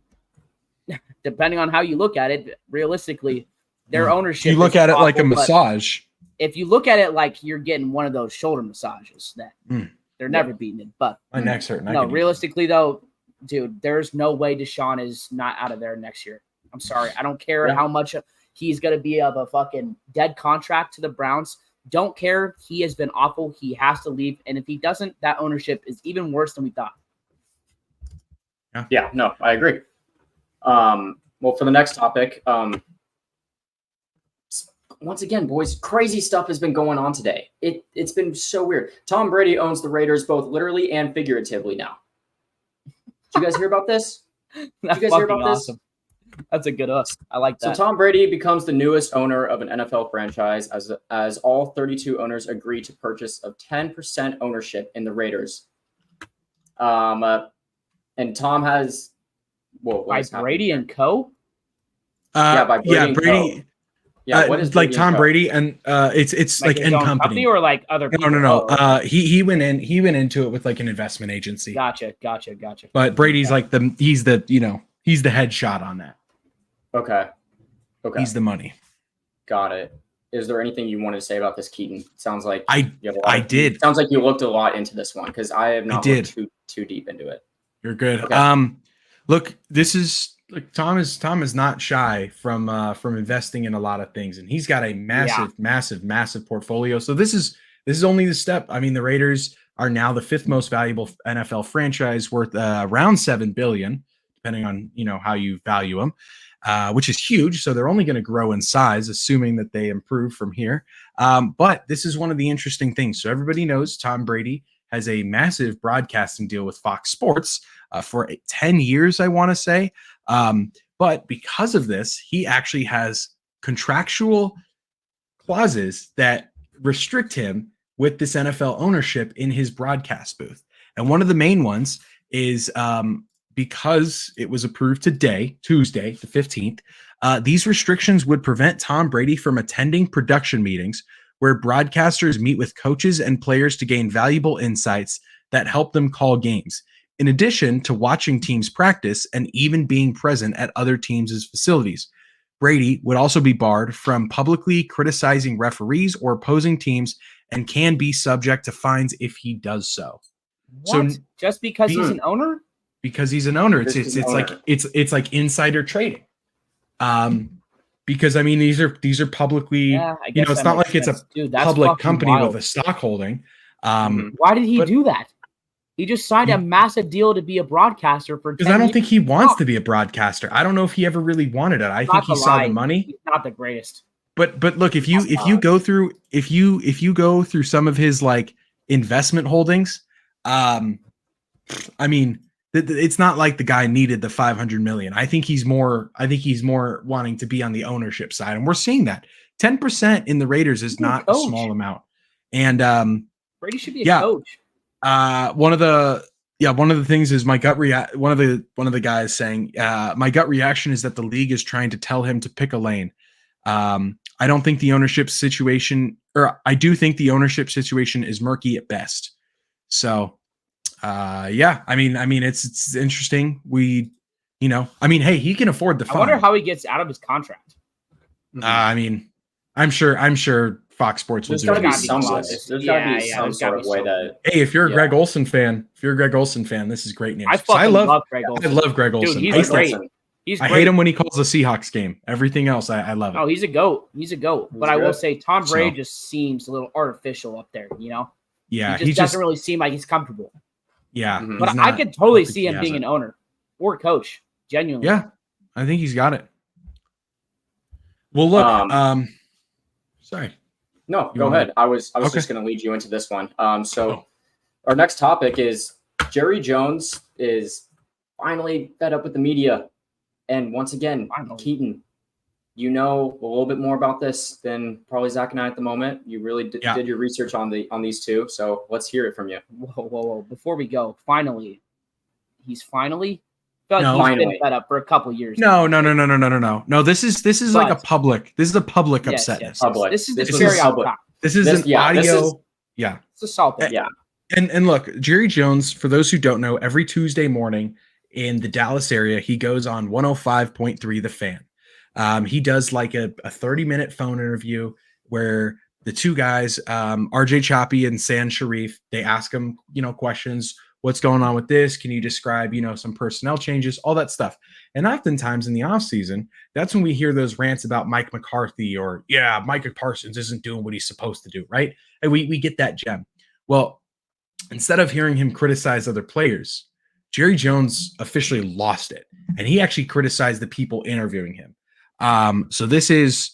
Speaker 2: depending on how you look at it, realistically, their ownership.
Speaker 1: You look at it like a massage.
Speaker 2: If you look at it like you're getting one of those shoulder massages, then they're never beating it. But
Speaker 1: my neck's hurting.
Speaker 2: No, realistically though, dude, there's no way Deshaun is not out of there next year. I'm sorry. I don't care how much he's going to be of a fucking dead contract to the Browns. Don't care. He has been awful. He has to leave. And if he doesn't, that ownership is even worse than we thought.
Speaker 3: Yeah, no, I agree. Well, for the next topic, once again, boys, crazy stuff has been going on today. It's been so weird. Tom Brady owns the Raiders both literally and figuratively now. Did you guys hear about this?
Speaker 2: That's
Speaker 3: Did you guys hear about
Speaker 2: awesome. That's a good us. I like that.
Speaker 3: So Tom Brady becomes the newest owner of an NFL franchise as all 32 owners agree to purchase of 10% ownership in the Raiders. And Tom has
Speaker 2: by Brady and Co.
Speaker 3: By Brady. What is
Speaker 1: like
Speaker 3: Brady
Speaker 1: Tom
Speaker 3: Co?
Speaker 1: Brady and it's like
Speaker 2: his
Speaker 1: in
Speaker 2: own
Speaker 1: company
Speaker 2: or like other people?
Speaker 1: No. He went into it with like an investment agency.
Speaker 2: Gotcha.
Speaker 1: But Brady's like he's the head shot on that.
Speaker 3: Okay.
Speaker 1: He's the money.
Speaker 3: Got it. Is there anything you wanted to say about this, Keaton? It sounds like
Speaker 1: I did.
Speaker 3: It sounds like you looked a lot into this one because I have not looked too deep into it.
Speaker 1: You're good.
Speaker 3: Okay.
Speaker 1: Look, this is like Tom is not shy from investing in a lot of things, and he's got a massive portfolio. So this is only the step. I mean, the Raiders are now the 5th most valuable NFL franchise, worth around $7 billion, depending on how you value them. Which is huge. So they're only going to grow in size, assuming that they improve from here. But this is one of the interesting things. So everybody knows Tom Brady has a massive broadcasting deal with Fox Sports for 10 years, I want to say. But because of this, he actually has contractual clauses that restrict him with this NFL ownership in his broadcast booth. And one of the main ones is because it was approved today, Tuesday, the 15th, these restrictions would prevent Tom Brady from attending production meetings where broadcasters meet with coaches and players to gain valuable insights that help them call games, in addition to watching teams practice and even being present at other teams' facilities. Brady would also be barred from publicly criticizing referees or opposing teams and can be subject to fines if he does so.
Speaker 2: What? So just because he's an owner?
Speaker 1: Because he's an owner, it's like insider trading. Because I mean these are publicly, it's not like it's a public company with a stock holding.
Speaker 2: Why did he do that? He just signed a massive deal to be a broadcaster for 10
Speaker 1: because I don't think he wants to be a broadcaster. I don't know if he ever really wanted it. I think he saw the money.
Speaker 2: He's not the greatest.
Speaker 1: But look, if you go through some of his like investment holdings, I mean, it's not like the guy needed the $500 million. I think he's more wanting to be on the ownership side, and we're seeing that 10% in the Raiders is not a small amount. And
Speaker 2: Brady should be a coach.
Speaker 1: One of the things is my gut one of the guys saying my gut reaction is that the league is trying to tell him to pick a lane. I don't think the ownership situation, or I do think the ownership situation is murky at best. So. I mean, it's interesting. Hey, he can afford the fine.
Speaker 2: I wonder how he gets out of his contract.
Speaker 1: I mean, I'm sure Fox Sports will do it.
Speaker 3: There's got to be some sort of way that.
Speaker 1: Hey, if you're a Greg Olsen fan, this is great news.
Speaker 2: I love Greg Olsen.
Speaker 1: I love Greg Olsen.
Speaker 2: Dude, he's great.
Speaker 1: I hate him when he calls the Seahawks game. Everything else, I love it.
Speaker 2: Oh, he's a goat. But I will say, Tom Brady just seems a little artificial up there.
Speaker 1: Yeah,
Speaker 2: he just doesn't really seem like he's comfortable.
Speaker 1: Yeah,
Speaker 2: but I could totally see him being an owner or coach. Genuinely.
Speaker 1: Yeah, I think he's got it. Well, look. Sorry.
Speaker 3: No, go ahead. I was just going to lead you into this one. So our next topic is Jerry Jones is finally fed up with the media, and once again, Keaton, you know a little bit more about this than probably Zach and I at the moment. You really did your research on these two, so let's hear it from you.
Speaker 2: Whoa! Before we go, he's finally been fed up for a couple years.
Speaker 1: No. No, this is like a public. This is a public upsetness.
Speaker 2: Yes. Public. This is the cherry on top.
Speaker 1: This is an audio.
Speaker 2: It's a salt.
Speaker 3: Yeah.
Speaker 1: And look, Jerry Jones, for those who don't know, every Tuesday morning in the Dallas area, he goes on 105.3 The Fan. He does like a 30-minute phone interview where the two guys, RJ Choppy and San Sharif, they ask him, questions. What's going on with this? Can you describe, some personnel changes, all that stuff. And oftentimes in the offseason, that's when we hear those rants about Mike McCarthy or, Micah Parsons isn't doing what he's supposed to do, right? And we get that gem. Well, instead of hearing him criticize other players, Jerry Jones officially lost it. And he actually criticized the people interviewing him. So this is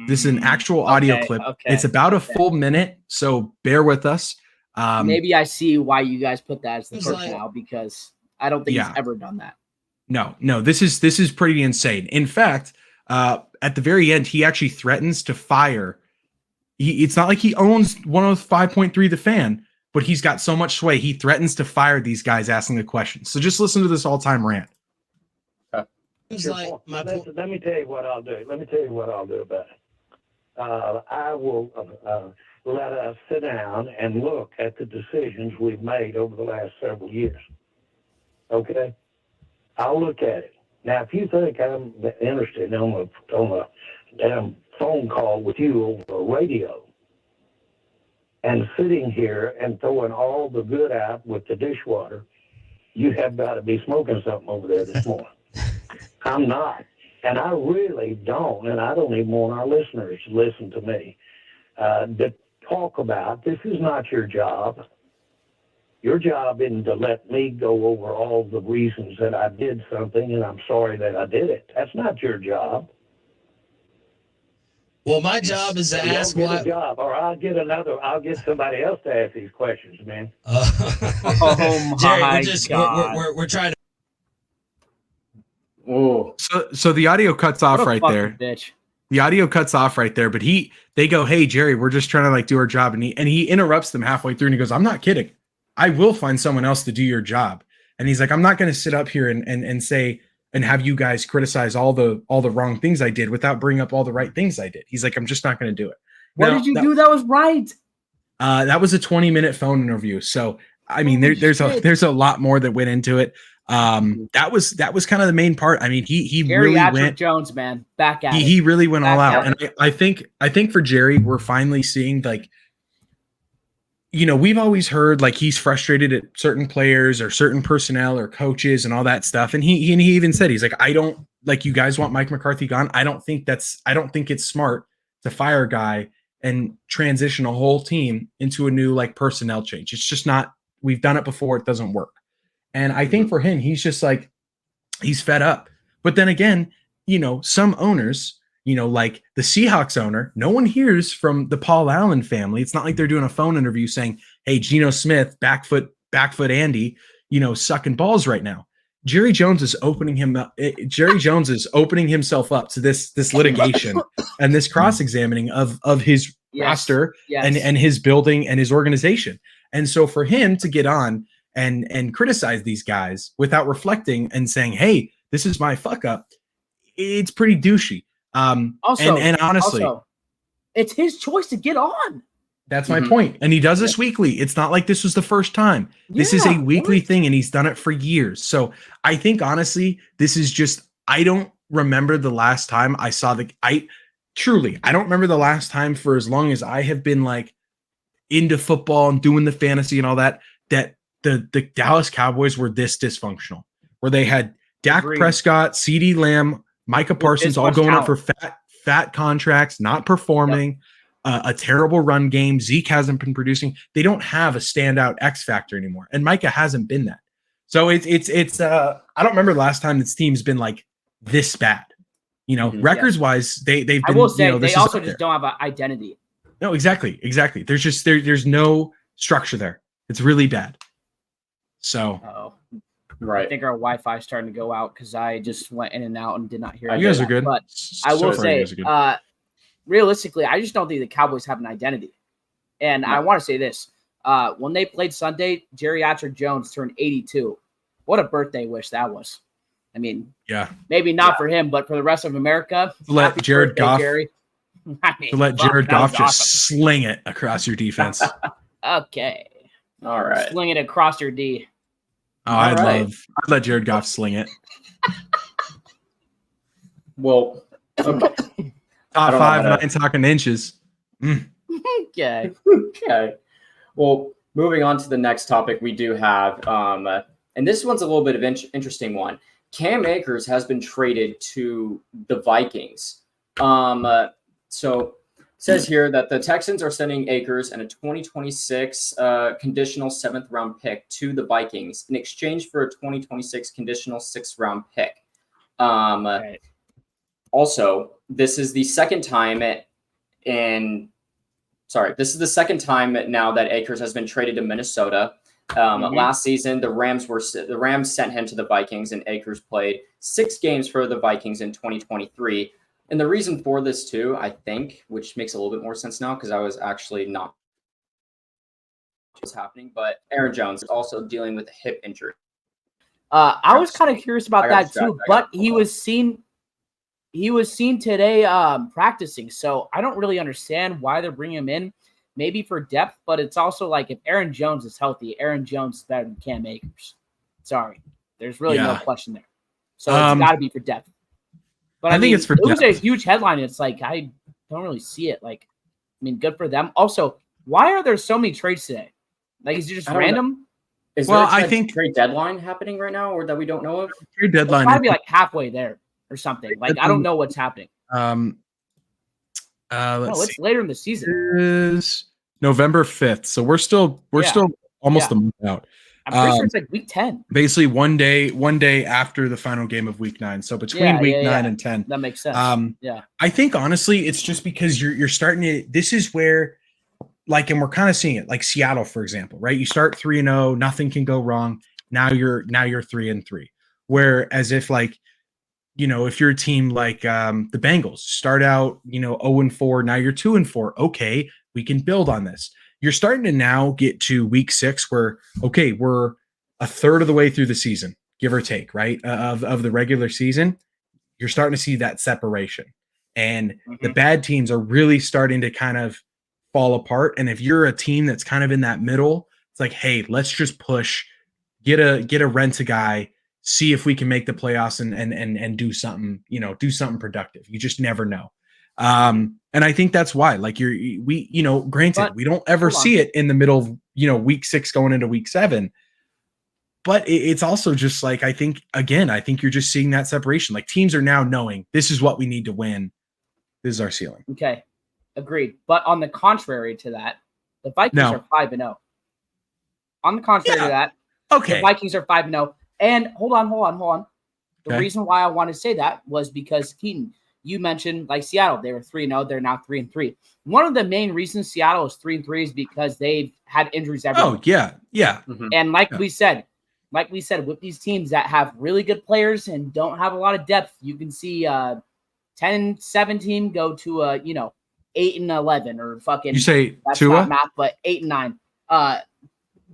Speaker 1: This is an actual audio
Speaker 2: Okay,
Speaker 1: clip.
Speaker 2: okay,
Speaker 1: It's about a full minute, so bear with us.
Speaker 2: Maybe I see why you guys put that as the
Speaker 7: It's
Speaker 2: first
Speaker 7: like-
Speaker 2: now, because I don't think
Speaker 1: Yeah.
Speaker 2: he's ever done that.
Speaker 1: No, this is pretty insane. In fact, at the very end, he actually threatens to fire. It's not like he owns 105.3 The Fan, but he's got so much sway. He threatens to fire these guys asking the questions. So just listen to this all-time rant.
Speaker 7: It's like my
Speaker 8: Let me tell you what I'll do. Let me tell you what I'll do about it. I will let us sit down and look at the decisions we've made over the last several years. Okay? I'll look at it. Now, if you think I'm interested on a damn phone call with you over the radio and sitting here and throwing all the good out with the dishwater, you have got to be smoking something over there this morning. I'm not. And I really don't, and I don't even want our listeners to listen to me, to talk about, this is not your job. Your job isn't to let me go over all the reasons that I did something and I'm sorry that I did it. That's not your job.
Speaker 7: well, my job is to
Speaker 8: Y'all
Speaker 7: ask
Speaker 8: get
Speaker 7: why.
Speaker 8: a job, or I'll get somebody else to ask these questions, man.
Speaker 2: Oh
Speaker 7: Jerry,
Speaker 2: my God.
Speaker 7: we're trying to.
Speaker 3: Ooh.
Speaker 1: So the audio cuts off
Speaker 2: What a
Speaker 1: right
Speaker 2: fucking
Speaker 1: there.
Speaker 2: bitch.
Speaker 1: The audio cuts off right there, but they go, "Hey Jerry, we're just trying to like do our job," and he interrupts them halfway through and he goes, "I'm not kidding. I will find someone else to do your job." And he's like, "I'm not going to sit up here and say and have you guys criticize all the wrong things I did without bringing up all the right things I did." He's like, "I'm just not going to do it."
Speaker 2: What
Speaker 1: Now,
Speaker 2: did you do that was right?
Speaker 1: That was a 20-minute phone interview. So I mean,
Speaker 2: Holy
Speaker 1: there's
Speaker 2: shit.
Speaker 1: there's a lot more that went into it. That was kind of the main part. I mean, he really
Speaker 2: Geriatric
Speaker 1: went.
Speaker 2: Jones, man. Back at it.
Speaker 1: He really went all
Speaker 2: Back
Speaker 1: out,
Speaker 2: at
Speaker 1: and I think for Jerry, we're finally seeing like, we've always heard like he's frustrated at certain players or certain personnel or coaches and all that stuff, and he even said he's like, I don't like, you guys want Mike McCarthy gone. I don't think it's smart to fire a guy and transition a whole team into a new like personnel change. It's just not. We've done it before. It doesn't work. And I think for him, he's just like, he's fed up. But then again, some owners, like the Seahawks owner, no one hears from the Paul Allen family. It's not like they're doing a phone interview saying, "Hey, Geno Smith, back foot Andy, sucking balls right now." Jerry Jones is opening himself up to this litigation and this cross-examining of his roster and his building and his organization. And so for him to get on and criticize these guys without reflecting and saying, "Hey, this is my fuck up," it's pretty douchey.
Speaker 2: Also,
Speaker 1: and honestly,
Speaker 2: it's his choice to get on.
Speaker 1: that's my point. And he does this weekly. It's not like this was the first time. This is a weekly thing, and he's done it for years. So I think honestly, this is just, I don't remember the last time I saw I don't remember the last time for as long as I have been like into football and doing the fantasy and all that the Dallas Cowboys were this dysfunctional, where they had Dak Prescott, CeeDee Lamb, Micah Parsons all going up for fat contracts, not performing, a terrible run game. Zeke hasn't been producing. They don't have a standout X factor anymore, and Micah hasn't been that. So it's I don't remember the last time this team's been like this bad. Records wise, they've been.
Speaker 2: I will say
Speaker 1: this
Speaker 2: they
Speaker 1: is
Speaker 2: also
Speaker 1: up
Speaker 2: just
Speaker 1: there.
Speaker 2: don't have an identity.
Speaker 1: No, exactly. There's just there's no structure there. It's really bad. So
Speaker 2: I
Speaker 3: Right.
Speaker 2: think our Wi-Fi is starting to go out because I just went in and out and did not hear.
Speaker 1: you guys are good.
Speaker 2: But I will
Speaker 1: So far, you
Speaker 2: say,
Speaker 1: guys are good.
Speaker 2: realistically, I just don't think the Cowboys have an identity. And I want to say this: when they played Sunday, Geriatric Jones turned 82. What a birthday wish that was! I mean,
Speaker 1: Yeah.
Speaker 2: maybe not for him, but for the rest of America.
Speaker 1: Let
Speaker 2: happy
Speaker 1: Jared
Speaker 2: birthday,
Speaker 1: Goff-
Speaker 2: Jerry. I mean,
Speaker 1: To let
Speaker 2: fuck,
Speaker 1: Jared
Speaker 2: that was
Speaker 1: Goff just
Speaker 2: awesome.
Speaker 1: sling it across your defense.
Speaker 2: Okay,
Speaker 3: All right.
Speaker 2: sling it across your D.
Speaker 1: Oh, I'd
Speaker 3: right.
Speaker 1: let Jared Goff sling it.
Speaker 3: Well, okay.
Speaker 1: Top
Speaker 3: don't know
Speaker 1: 5,
Speaker 3: how to-
Speaker 1: 9 talking inches.
Speaker 2: Okay,
Speaker 3: Okay. Well, moving on to the next topic, we do have, and this one's a little bit of interesting one. Cam Akers has been traded to the Vikings. So it says here that the Texans are sending Akers and a 2026 conditional 7th round pick to the Vikings in exchange for a 2026 conditional 6th round pick.
Speaker 2: Right.
Speaker 3: Also, this is the second time this is the second time now that Akers has been traded to Minnesota. Last season, the Rams sent him to the Vikings, and Akers played 6 games for the Vikings in 2023. And the reason for this too, I think, which makes a little bit more sense now, because I was actually not what's happening, but Aaron Jones is also dealing with a hip injury.
Speaker 2: I was kind of curious about that too, but he was seen today practicing, so I don't really understand why they're bringing him in. Maybe for depth, but it's also like if Aaron Jones is healthy, Aaron Jones is better than Cam Akers. Sorry, there's really no question there. So it's got to be for depth. But I mean,
Speaker 1: think it's for
Speaker 2: it was a
Speaker 1: depth.
Speaker 2: huge headline. It's like I don't really see it. Like, I mean, good for them. Also, why are there so many trades today? Like, is it just random?
Speaker 3: Is there a trade deadline happening right now, or that we don't know of?
Speaker 1: Trade deadline.
Speaker 2: It's got to be like halfway there or something. Like, I don't know what's happening. It's later in the season.
Speaker 1: Is November 5th. So we're still almost a month out.
Speaker 2: I'm pretty sure it's like week 10.
Speaker 1: Basically one day after the final game of week 9. So between week 9 and 10.
Speaker 2: That makes sense.
Speaker 1: I think honestly it's just because you're starting to, this is where, like, and we're kind of seeing it, like Seattle, for example, right? You start 3-0, nothing can go wrong. Now you're 3-3. Whereas if, like, you know, if you're a team like the Bengals start out, 0-4, now you're 2-4. Okay, we can build on this. You're starting to now get to week 6 where, okay, we're a third of the way through the season, give or take, right? Of the regular season. You're starting to see that separation. And the bad teams are really starting to kind of fall apart. And if you're a team that's kind of in that middle, it's like, hey, let's just push, get a rent a guy, see if we can make the playoffs and do something, do something productive. You just never know. And I think that's why, like, granted, we don't ever see it in the middle of, week 6 going into week 7, but it's also just like, I think you're just seeing that separation. Like, teams are now knowing this is what we need to win. This is our ceiling.
Speaker 2: Okay. Agreed. But on the contrary to that, the Vikings are 5-0. On the contrary to that, the Vikings are 5-0. And hold on. The reason why I want to say that was because, Keaton, you mentioned, like, Seattle, they were 3-0. They're now 3-3. One of the main reasons Seattle is 3-3 is because they've had injuries everywhere.
Speaker 1: Oh, yeah.
Speaker 2: And we said, with these teams that have really good players and don't have a lot of depth, you can see 10-17 go to 8-11 or fucking. You
Speaker 1: say
Speaker 2: that's
Speaker 1: Tua?
Speaker 2: not math, but 8-9.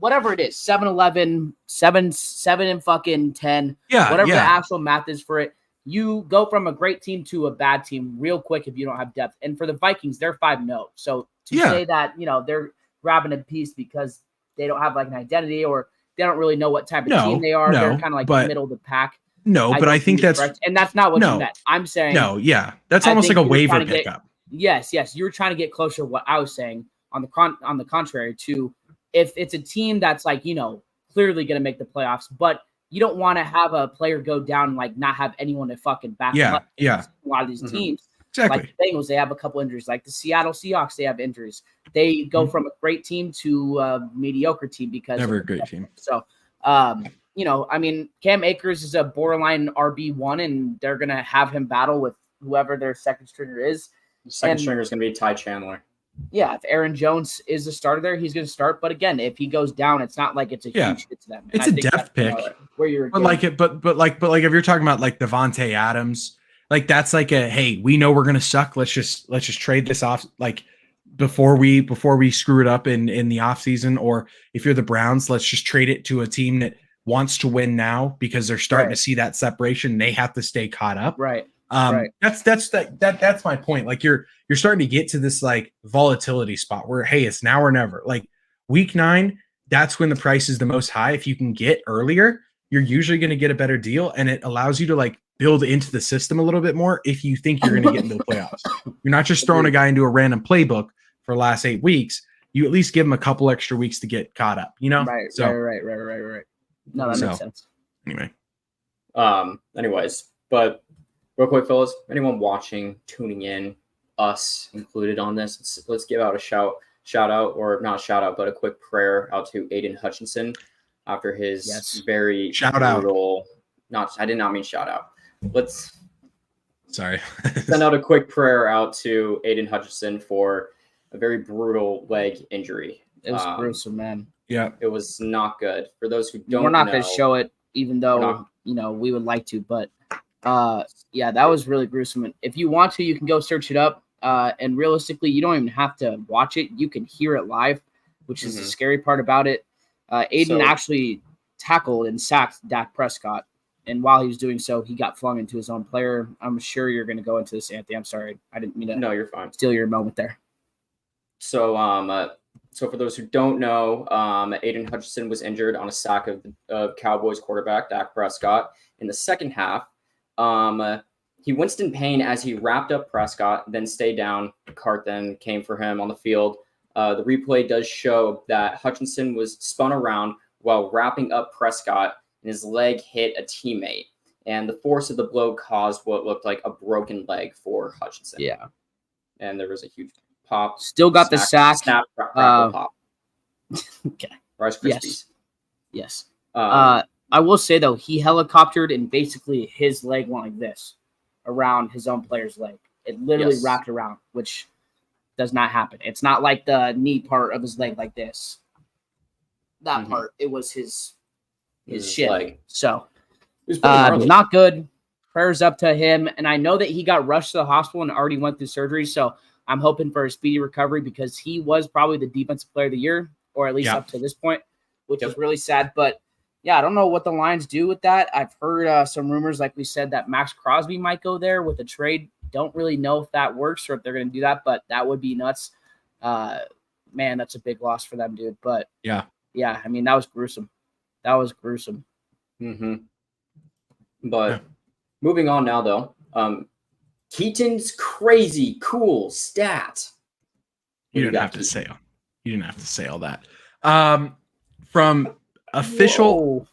Speaker 2: Whatever it is, 7-11, 7 and fucking 10.
Speaker 1: Yeah,
Speaker 2: whatever the actual math is for it. You go from a great team to a bad team real quick if you don't have depth. And for the Vikings, they're 5-0. So to say that, they're grabbing a piece because they don't have like an identity or they don't really know what type of team they are. They're kind of like middle of the pack.
Speaker 1: But I think that's
Speaker 2: correct. And that's not what you meant. I'm saying
Speaker 1: that's almost like a waiver pickup.
Speaker 2: Yes. You were trying to get closer to what I was saying on the contrary to if it's a team that's like, clearly going to make the playoffs, but you don't want to have a player go down and like not have anyone to fucking back them up.
Speaker 1: Yeah.
Speaker 2: A lot of these teams,
Speaker 1: exactly.
Speaker 2: like the Bengals, they have a couple injuries. Like the Seattle Seahawks, they have injuries. They go from a great team to a mediocre team because
Speaker 1: never a great team.
Speaker 2: So, I mean, Cam Akers is a borderline RB1, and they're gonna have him battle with whoever their second stringer is.
Speaker 3: The second stringer is gonna be Ty Chandler.
Speaker 2: Yeah, if Aaron Jones is the starter there, he's going to start. But again, if he goes down, it's not like it's a huge hit to them.
Speaker 1: It's a depth pick.
Speaker 2: Where you're
Speaker 1: but if you're talking about like Devontae Adams, like that's like a, hey, we know we're going to suck. Let's just trade this off like before we screw it up in the offseason. Or if you're the Browns, let's just trade it to a team that wants to win now because they're starting to see that separation. They have to stay caught up.
Speaker 2: Right.
Speaker 1: That's my point. Like you're starting to get to this like volatility spot where, hey, it's now or never. Like week 9, that's when the price is the most high. If you can get earlier, you're usually going to get a better deal, and it allows you to like build into the system a little bit more if you think you're going to get into the playoffs. You're not just throwing a guy into a random playbook for the last 8 weeks. You at least give him a couple extra weeks to get caught up,
Speaker 2: Right.
Speaker 1: So,
Speaker 2: right. No, that makes sense.
Speaker 1: Anyway.
Speaker 3: Anyways, but real quick, fellas, anyone watching, tuning in, us included on this, let's give out a shout out, or not a shout out, but a quick prayer out to Aidan Hutchinson after his very brutal. I did not mean shout out. Let's
Speaker 1: Sorry.
Speaker 3: Send out a quick prayer out to Aidan Hutchinson for a very brutal leg injury.
Speaker 2: It was gruesome, man.
Speaker 1: Yeah.
Speaker 3: It was not good. For those who don't
Speaker 2: We're not
Speaker 3: know,
Speaker 2: going to show it, even though, we would like to. But, that was really gruesome. And if you want to, you can go search it up. And realistically, you don't even have to watch it. You can hear it live, which is the scary part about it. Aidan actually tackled and sacked Dak Prescott. And while he was doing so, he got flung into his own player. I'm sure you're going to go into this, Anthony. I'm sorry. I didn't mean to
Speaker 3: No, you're fine.
Speaker 2: steal your moment there.
Speaker 3: So, so for those who don't know, Aidan Hutchinson was injured on a sack of Cowboys quarterback Dak Prescott in the second half. He winced in pain as he wrapped up Prescott, then stayed down. Cart then came for him on the field. The replay does show that Hutchinson was spun around while wrapping up Prescott, and his leg hit a teammate. And the force of the blow caused what looked like a broken leg for Hutchinson.
Speaker 2: Yeah.
Speaker 3: And there was a huge pop.
Speaker 2: Still got the sack.
Speaker 3: Snap, crackle, pop.
Speaker 2: Okay.
Speaker 3: Rice Krispies.
Speaker 2: Yes. I will say, though, he helicoptered and basically his leg went like this around his own player's leg. It literally wrapped around, which does not happen. It's not like the knee part of his leg like this. That part, it was his shin.
Speaker 3: Leg.
Speaker 2: So,
Speaker 3: It was pretty gnarly.
Speaker 2: not good. Prayers up to him. And I know that he got rushed to the hospital and already went through surgery. So I'm hoping for a speedy recovery because he was probably the defensive player of the year, or at least up to this point, which is really sad. But yeah, I don't know what the Lions do with that. I've heard some rumors, like we said, that Max Crosby might go there with a trade. Don't really know if that works or if they're going to do that, but that would be nuts. Man, that's a big loss for them, dude. But yeah, I mean, that was gruesome.
Speaker 3: But moving on now, though, Keaton's crazy cool stat.
Speaker 1: You didn't have to say all that. From official,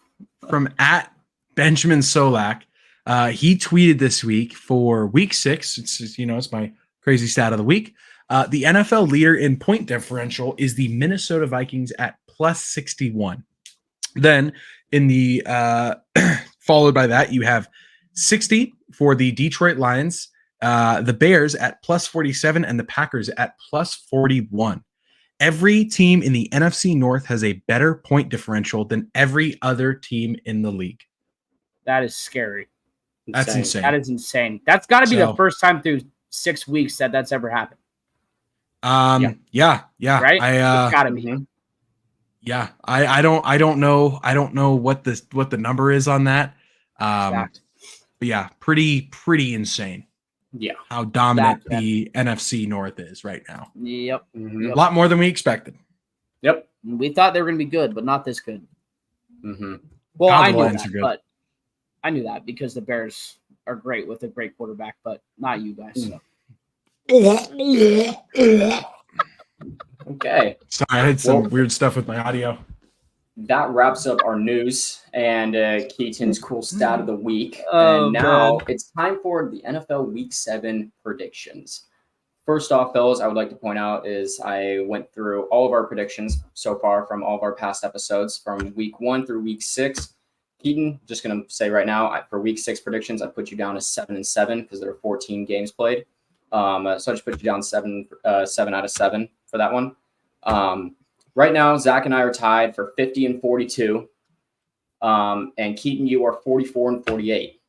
Speaker 1: from at Benjamin Solak, he tweeted this week for week 6. It's my crazy stat of the week. The NFL leader in point differential is the Minnesota Vikings at plus 61. Then in the followed by that, you have 60 for the Detroit Lions, the Bears at plus 47, and the Packers at plus 41. Every team in the NFC North has a better point differential than every other team in the league.
Speaker 2: That is scary.
Speaker 1: That's insane.
Speaker 2: That is insane. That's got to be the first time through 6 weeks that that's ever happened.
Speaker 1: Yeah.
Speaker 2: Right? It's got to be.
Speaker 1: Yeah, I don't know what the number is on that. But yeah, pretty insane.
Speaker 3: Yeah,
Speaker 1: how dominant the NFC North is right now.
Speaker 2: Yep.
Speaker 1: A lot more than we expected.
Speaker 3: Yep.
Speaker 2: We thought they were going to be good, but not this good. Well,
Speaker 1: God,
Speaker 2: I knew that, but I knew that because the Bears are great with a great quarterback, but not you guys. So.
Speaker 3: Okay.
Speaker 1: Sorry, I had some weird stuff with my audio.
Speaker 3: That wraps up our news and Keaton's cool stat of the week. And now it's time for the NFL Week 7 predictions. First off, fellas, I would like to point out is I went through all of our predictions so far from all of our past episodes from week 1 through week 6. Keaton, just going to say right now, for week 6 predictions, I put you down as 7-7 because there are 14 games played. So I just put you down 7 out of 7 for that one. Right now, Zach and I are tied for 50 and 42. And Keaton, you are 44 and 48.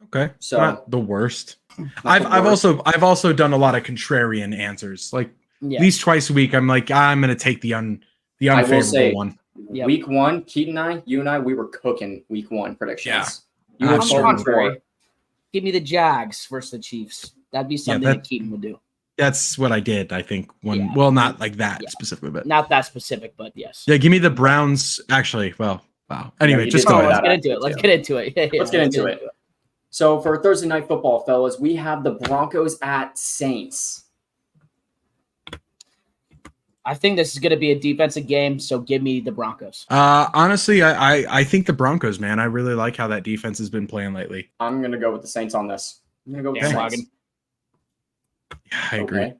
Speaker 1: Okay.
Speaker 3: So
Speaker 1: not the worst. I've also done a lot of contrarian answers. Like at least twice a week, I'm like, I'm gonna take the unfavorable one.
Speaker 3: Week 1, Keaton you and I, we were cooking week 1 predictions.
Speaker 1: Yeah.
Speaker 3: You were
Speaker 2: contrary. Give me the Jags versus the Chiefs. That'd be something that Keaton would do.
Speaker 1: That's what I did, I think. Well, not like that specifically, but
Speaker 2: not that specific, but yes.
Speaker 1: Yeah, give me the Browns. Actually, well, wow. Anyway, just go
Speaker 2: ahead.
Speaker 1: ahead.
Speaker 2: Let's get into it.
Speaker 3: Let's get into it. So for Thursday Night Football, fellas, we have the Broncos at Saints.
Speaker 2: I think this is going to be a defensive game, so give me the Broncos.
Speaker 1: Honestly, I think the Broncos, man. I really like how that defense has been playing lately.
Speaker 3: I'm going to go with the Saints on this. I'm going to go with the Saints.
Speaker 1: Yeah, I agree.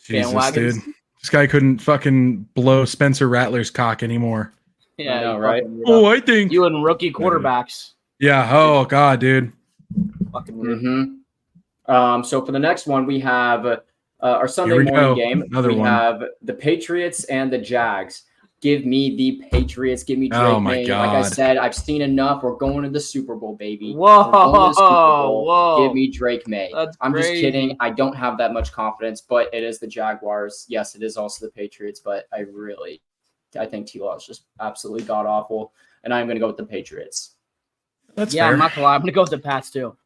Speaker 1: Jesus, dude. This guy couldn't fucking blow Spencer Rattler's cock anymore.
Speaker 2: Yeah,
Speaker 3: I know, right?
Speaker 1: I think
Speaker 2: you and rookie quarterbacks.
Speaker 1: Yeah. Oh God, dude.
Speaker 2: Fucking weird.
Speaker 3: So for the next one, we have our Sunday
Speaker 1: we
Speaker 3: morning
Speaker 1: go.
Speaker 3: game.
Speaker 1: Another
Speaker 3: we
Speaker 1: one.
Speaker 3: have the Patriots and the Jags. Give me the Patriots. Give me Drake
Speaker 1: Oh, my
Speaker 3: May. Like I
Speaker 1: God.
Speaker 3: said, I've seen enough. We're going to the Super Bowl, baby.
Speaker 2: Whoa,
Speaker 3: We're going to the Super Bowl.
Speaker 2: whoa.
Speaker 3: Give me Drake May.
Speaker 2: That's
Speaker 3: I'm just
Speaker 2: crazy.
Speaker 3: kidding. I don't have that much confidence, but it is the Jaguars. Yes, it is also the Patriots, but I think T-Law is just absolutely god-awful, and I'm going to go with the Patriots.
Speaker 1: That's
Speaker 2: Yeah,
Speaker 1: fair.
Speaker 2: I'm not gonna lie. I'm gonna go with the Pats too.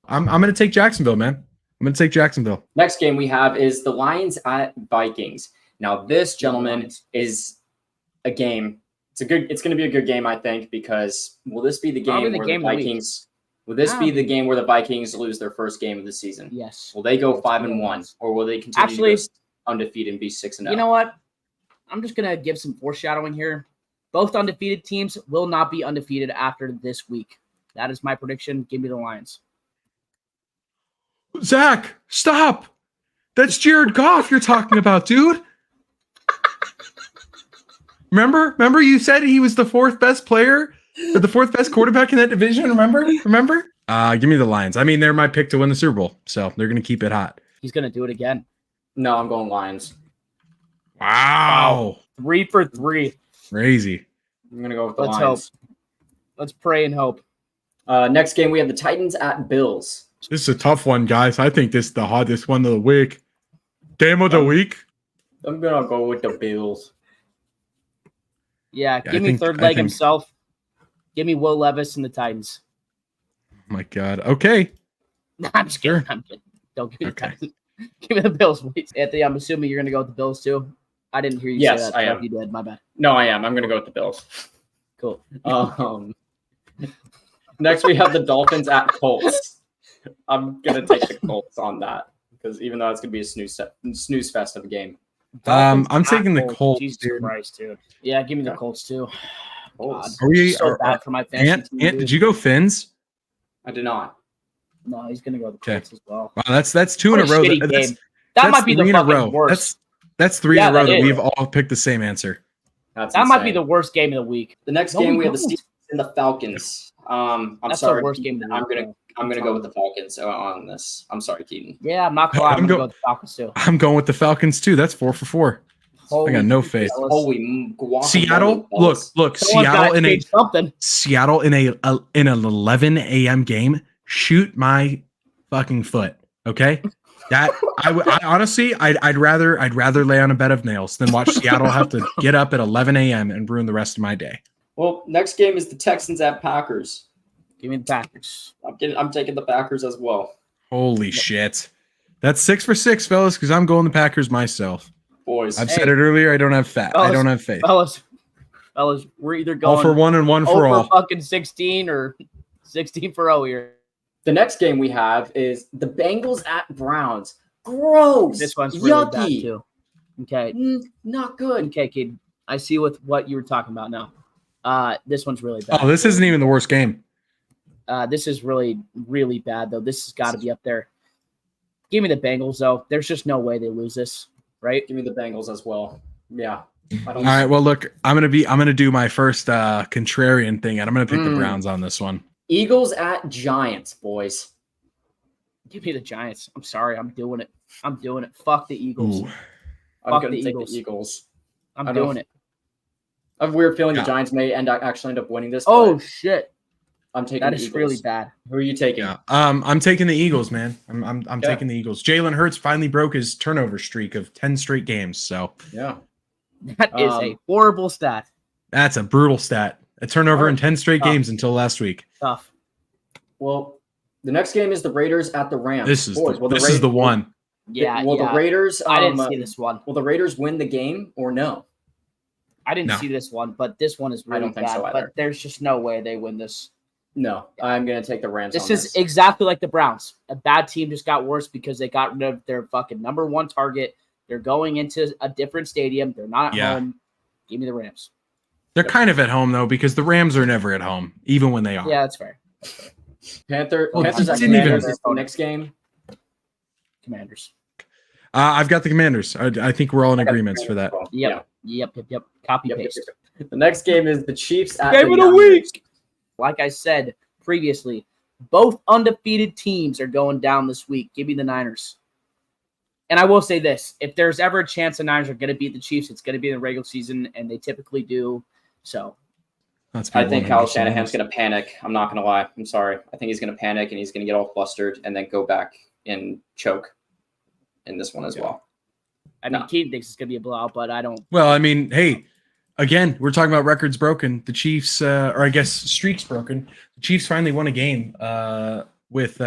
Speaker 1: I'm going to take Jacksonville, man. I'm going to take Jacksonville.
Speaker 3: Next game we have is the Lions at Vikings. Now, this, gentlemen, is a game. It's going to be a good game, I think, because will this be the game
Speaker 2: Probably the
Speaker 3: where
Speaker 2: game
Speaker 3: the
Speaker 2: of the week.
Speaker 3: Vikings? Will this be the game where the Vikings lose their first game of the season?
Speaker 2: Yes.
Speaker 3: Will they go
Speaker 2: That's
Speaker 3: 5-1, or will they continue
Speaker 2: Actually,
Speaker 3: to go undefeated and be 6-0?
Speaker 2: You know what? I'm just gonna give some foreshadowing here. Both undefeated teams will not be undefeated after this week. That is my prediction. Give me the Lions.
Speaker 1: Zach, stop. That's Jared Goff you're talking about, dude. Remember you said he was the fourth best player or the fourth best quarterback in that division, remember? Give me the Lions. I mean, they're my pick to win the Super Bowl, so they're going to keep it hot.
Speaker 2: He's gonna do it again.
Speaker 3: No, I'm going Lions.
Speaker 1: Wow.
Speaker 2: 3 for 3.
Speaker 1: Crazy.
Speaker 3: I'm going to go with the
Speaker 2: Let's
Speaker 3: Lions.
Speaker 2: Let's pray and hope.
Speaker 3: Next game, we have the Titans at Bills.
Speaker 1: This is a tough one, guys. I think this is the hottest one of the week. Game of the week.
Speaker 3: I'm going to go with the Bills.
Speaker 2: Yeah,
Speaker 1: Yeah,
Speaker 2: give
Speaker 1: I
Speaker 2: me
Speaker 1: think-
Speaker 2: third
Speaker 1: I
Speaker 2: leg
Speaker 1: think-
Speaker 2: himself. Give me Will Levis and the Titans.
Speaker 1: Oh my God. Okay.
Speaker 2: No, I'm just kidding.
Speaker 1: Sure.
Speaker 2: I'm kidding. Don't give me the
Speaker 1: Okay.
Speaker 2: Titans. Give me the Bills, please. Anthony, I'm assuming you're gonna go with the Bills too. I didn't hear you
Speaker 3: Yes,
Speaker 2: say that.
Speaker 3: I
Speaker 2: so
Speaker 3: am.
Speaker 2: if you did, my bad.
Speaker 3: No, I am. I'm going to go with the Bills.
Speaker 2: Cool.
Speaker 3: Next, we have the Dolphins at Colts. I'm going to take the Colts on that because even though it's going to be a snooze fest of a game.
Speaker 1: I'm
Speaker 2: Dolphins
Speaker 1: taking
Speaker 2: at
Speaker 1: the Colts,
Speaker 2: Jesus
Speaker 1: dude.
Speaker 2: Christ, dude. Yeah, give me the
Speaker 3: Okay.
Speaker 2: Colts too.
Speaker 3: Colts.
Speaker 1: Are we?
Speaker 2: So bad for my fantasy team, dude.
Speaker 1: Did you go Finns?
Speaker 3: I did not.
Speaker 2: No, he's gonna go with the
Speaker 1: Okay.
Speaker 2: Colts as well.
Speaker 1: Wow, that's two in
Speaker 2: What
Speaker 1: a row.
Speaker 2: shitty
Speaker 1: That's-
Speaker 2: game. That
Speaker 1: that's
Speaker 2: might be the
Speaker 1: 3 in a
Speaker 2: fucking
Speaker 1: row.
Speaker 2: worst.
Speaker 1: That's 3
Speaker 2: Yeah,
Speaker 1: in a row
Speaker 2: that
Speaker 1: that
Speaker 2: is.
Speaker 1: we've all picked the same answer.
Speaker 3: That's
Speaker 2: That might be
Speaker 3: insane.
Speaker 2: the worst game of the week.
Speaker 3: The next
Speaker 2: No,
Speaker 3: game
Speaker 2: we
Speaker 3: we have the
Speaker 2: don't.
Speaker 3: Seahawks and the Falcons. I'm
Speaker 2: That's
Speaker 3: sorry.
Speaker 2: the worst game of the week.
Speaker 3: I'm gonna go with the Falcons on this. I'm sorry, Keaton.
Speaker 2: Yeah, I'm not gonna lie. I'm
Speaker 1: I'm
Speaker 2: gonna
Speaker 1: go-
Speaker 2: go with the Falcons too.
Speaker 1: I'm going with the Falcons too. That's 4 for 4. I got no faith.
Speaker 2: Fellas.
Speaker 3: Holy guacamole,
Speaker 1: Seattle,
Speaker 3: fellas.
Speaker 1: look,
Speaker 2: Someone's
Speaker 1: Seattle
Speaker 2: gotta
Speaker 1: in a
Speaker 2: change something.
Speaker 1: Seattle in an 11 a.m. game. Shoot my fucking foot, okay? That I honestly, I'd rather lay on a bed of nails than watch Seattle have to get up at 11 a.m. and ruin the rest of my day.
Speaker 3: Well, next game is the Texans at Packers.
Speaker 2: Give me the Packers.
Speaker 3: I'm taking the Packers as well.
Speaker 1: Holy shit, that's 6 for 6, fellas. Because I'm going the Packers myself.
Speaker 3: Boys.
Speaker 1: I've said it earlier. I don't have fat. I
Speaker 2: Fellas,
Speaker 1: don't have faith.
Speaker 2: Fellas, we're either
Speaker 1: All
Speaker 2: going
Speaker 1: for one and one for
Speaker 2: over
Speaker 1: all.
Speaker 2: fucking 16 or 16 for 0 here.
Speaker 3: The next game we have is the Bengals at Browns. Gross.
Speaker 2: This one's really bad
Speaker 3: Yucky.
Speaker 2: too. Okay.
Speaker 3: Not good.
Speaker 2: Okay, kid. I see what you were talking about now. This one's really bad.
Speaker 1: Oh, this isn't even the worst game.
Speaker 2: This is really, really bad, though. This has got to be up there. Give me the Bengals, though. There's just no way they lose this, right?
Speaker 3: Give me the Bengals as well. Yeah. I
Speaker 1: All
Speaker 3: don't
Speaker 1: right. Well, look, I'm gonna do my first contrarian thing, and I'm gonna pick the Browns on this one.
Speaker 3: Eagles at Giants, boys.
Speaker 2: Give me the Giants. I'm sorry. I'm doing it. Fuck the Eagles.
Speaker 1: Ooh.
Speaker 3: I'm
Speaker 2: Fuck
Speaker 3: going to
Speaker 2: the
Speaker 3: take
Speaker 2: Eagles.
Speaker 3: the Eagles.
Speaker 2: I'm
Speaker 3: I don't-
Speaker 2: doing it.
Speaker 3: I have a weird feeling
Speaker 1: Yeah.
Speaker 3: the Giants may actually end up winning this.
Speaker 2: Oh,
Speaker 3: but
Speaker 2: shit.
Speaker 3: I'm taking
Speaker 2: That
Speaker 3: the
Speaker 2: is
Speaker 3: Eagles.
Speaker 2: really bad.
Speaker 3: Who are you taking?
Speaker 1: Yeah. I'm taking the Eagles, man. I'm
Speaker 3: Yeah.
Speaker 1: taking the Eagles. Jalen Hurts finally broke his turnover streak of 10 straight games. So
Speaker 3: Yeah.
Speaker 2: That is a horrible stat.
Speaker 1: that's a brutal stat. A turnover in 10 straight
Speaker 2: Oh.
Speaker 1: games until last week.
Speaker 2: Tough.
Speaker 3: Well, the next game is the Raiders at the Rams.
Speaker 1: This is
Speaker 3: Boys, will
Speaker 1: this is the one.
Speaker 2: Yeah,
Speaker 3: Will
Speaker 2: yeah.
Speaker 3: the Raiders?
Speaker 2: I didn't see this one.
Speaker 3: Will the Raiders win the game or no?
Speaker 2: I didn't
Speaker 1: No.
Speaker 2: see this one, but this one is
Speaker 3: I
Speaker 2: really
Speaker 3: don't think
Speaker 2: bad.
Speaker 3: so either.
Speaker 2: But there's just no way they win this.
Speaker 3: No, I'm gonna take the Rams.
Speaker 2: This
Speaker 3: on
Speaker 2: is exactly like the Browns. A bad team just got worse because they got rid of their fucking number one target. They're going into a different stadium. They're not at
Speaker 1: Yeah.
Speaker 2: home. Give me the Rams.
Speaker 1: They're kind of at home though, because the Rams are never at home, even when they are.
Speaker 2: Yeah, that's fair.
Speaker 3: Panthers
Speaker 1: Well,
Speaker 3: at
Speaker 1: didn't
Speaker 3: Commanders
Speaker 1: even-
Speaker 3: is the next game.
Speaker 2: Commanders.
Speaker 1: I've got the Commanders. I think we're all in agreement for that.
Speaker 2: Yep. Copy
Speaker 3: Yep,
Speaker 2: paste.
Speaker 3: yep. The next game is the Chiefs at
Speaker 2: Game
Speaker 3: the
Speaker 2: of the
Speaker 3: Niners.
Speaker 2: week. Like I said previously, Both undefeated teams are going down this week. Give me the Niners. And I will say this. If there's ever a chance the Niners are going to beat the Chiefs, it's going to be in the regular season, and they typically do. So
Speaker 3: I think Kyle Shanahan's going to panic. I'm not going to lie. I'm sorry. I think he's going to panic, and he's going to get all flustered and then go back and choke in this one as well.
Speaker 2: I mean, Keaton thinks it's going to be a blowout, but I don't.
Speaker 1: Well, I mean, hey, again, we're talking about records broken. The Chiefs, or I guess streaks broken. The Chiefs finally won a game with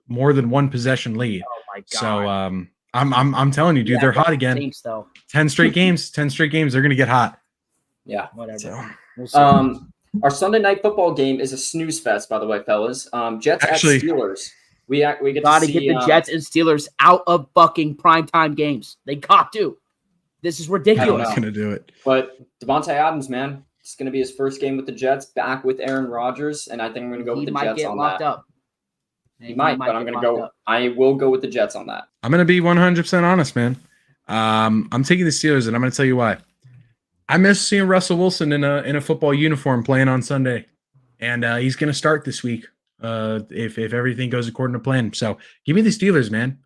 Speaker 1: more than one possession lead.
Speaker 2: Oh my god!
Speaker 1: So I'm telling you, dude, they're hot again.
Speaker 2: Saints, though.
Speaker 1: 10 straight games. 10 straight games. They're gonna get hot.
Speaker 3: Yeah,
Speaker 2: whatever.
Speaker 1: So,
Speaker 2: we'll see.
Speaker 3: Our Sunday night football game is a snooze fest, by the way, fellas. Jets
Speaker 1: Actually,
Speaker 3: at Steelers. We get
Speaker 2: got to
Speaker 3: see,
Speaker 2: get the Jets and Steelers out of fucking primetime games. They got to. This is ridiculous.
Speaker 1: I'm gonna do it.
Speaker 3: But Devontae Adams, man, it's gonna be his first game with the Jets, back with Aaron Rodgers, and I think I'm gonna go with the Jets on that.
Speaker 2: Up.
Speaker 3: He might, but I'm gonna go. Up. I will go with the Jets on that.
Speaker 1: I'm gonna be 100% honest, man. I'm taking the Steelers, and I'm gonna tell you why. I miss seeing Russell Wilson in a football uniform playing on Sunday, and he's gonna start this week if everything goes according to plan. So give me the Steelers, man.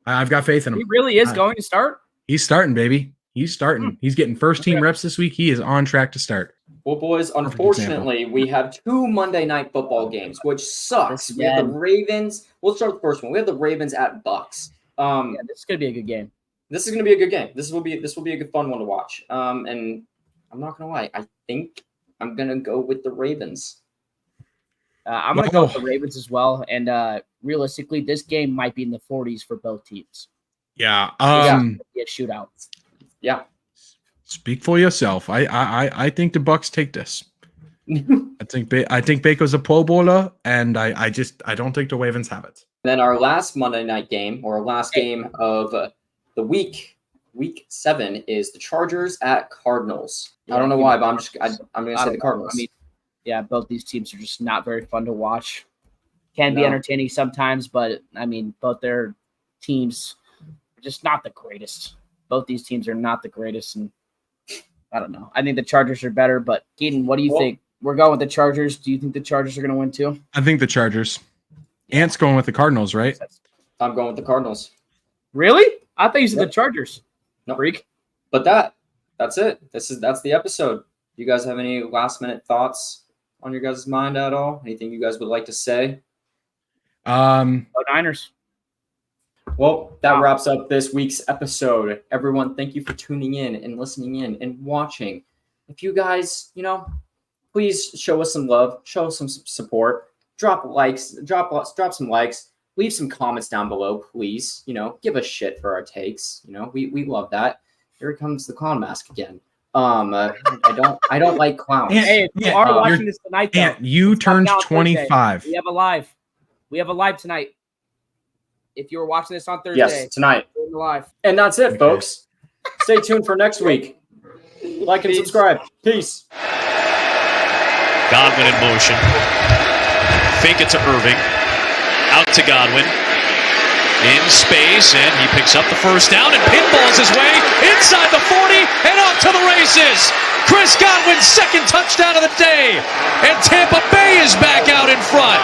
Speaker 1: I've got faith in him.
Speaker 2: He really is going to start.
Speaker 1: He's starting, baby. He's starting. He's getting first team reps this week. He is on track to start.
Speaker 3: Well, boys, unfortunately, we have 2 Monday night football games, which sucks. We have the Ravens. We'll start with the first one. We have the Ravens at Bucks.
Speaker 2: This is gonna be a good game.
Speaker 3: This is gonna be a good game. This will be a good fun one to watch. And I'm not gonna lie, I think I'm gonna go with the Ravens.
Speaker 2: I'm gonna go with the Ravens as well. And realistically, this game might be in the 40s for both teams.
Speaker 1: Yeah.
Speaker 2: Be a shootout.
Speaker 3: Yeah.
Speaker 1: Speak for yourself. I think the Bucks take this. I think Baker's a Pro Bowler, and I don't think the Ravens have it.
Speaker 3: Then our last Monday night game, or last game of the week 7, is the Chargers at Cardinals. I don't know why, but I'm going to say the Cardinals.
Speaker 2: I mean, yeah, both these teams are just not very fun to watch. Can be entertaining sometimes, but I mean, both their teams are just not the greatest. Both these teams are not the greatest, and I don't know. I think the Chargers are better, but Keaton, what do you think? We're going with the Chargers. Do you think the Chargers are going to win too?
Speaker 1: I think the Chargers. Ant's going with the Cardinals, right?
Speaker 3: I'm going with the Cardinals.
Speaker 2: Really? I thought you said the Chargers.
Speaker 3: No.
Speaker 2: Freak.
Speaker 3: But that's it. That's the episode. You guys have any last minute thoughts on your guys' mind at all? Anything you guys would like to say?
Speaker 2: Go Niners.
Speaker 3: Well, that wraps up this week's episode. Everyone, thank you for tuning in and listening in and watching. If you guys, please show us some love, show us some support, drop some likes, leave some comments down below, please. Give us shit for our takes. We love that. Here comes the clown mask again. I don't like clowns.
Speaker 2: Hey, if you are watching this tonight, though,
Speaker 1: you turned 25.
Speaker 2: We have a live. Tonight. If you were watching this on Thursday,
Speaker 3: yes, tonight.
Speaker 2: Live.
Speaker 3: And that's it, folks. Stay tuned for next week. Like and subscribe. Peace.
Speaker 9: Godwin in motion. Fake it to Irving. Out to Godwin. In space, and he picks up the first down and pinballs his way inside the 40 and off to the races. Chris Godwin's second touchdown of the day. And Tampa Bay is back out in front.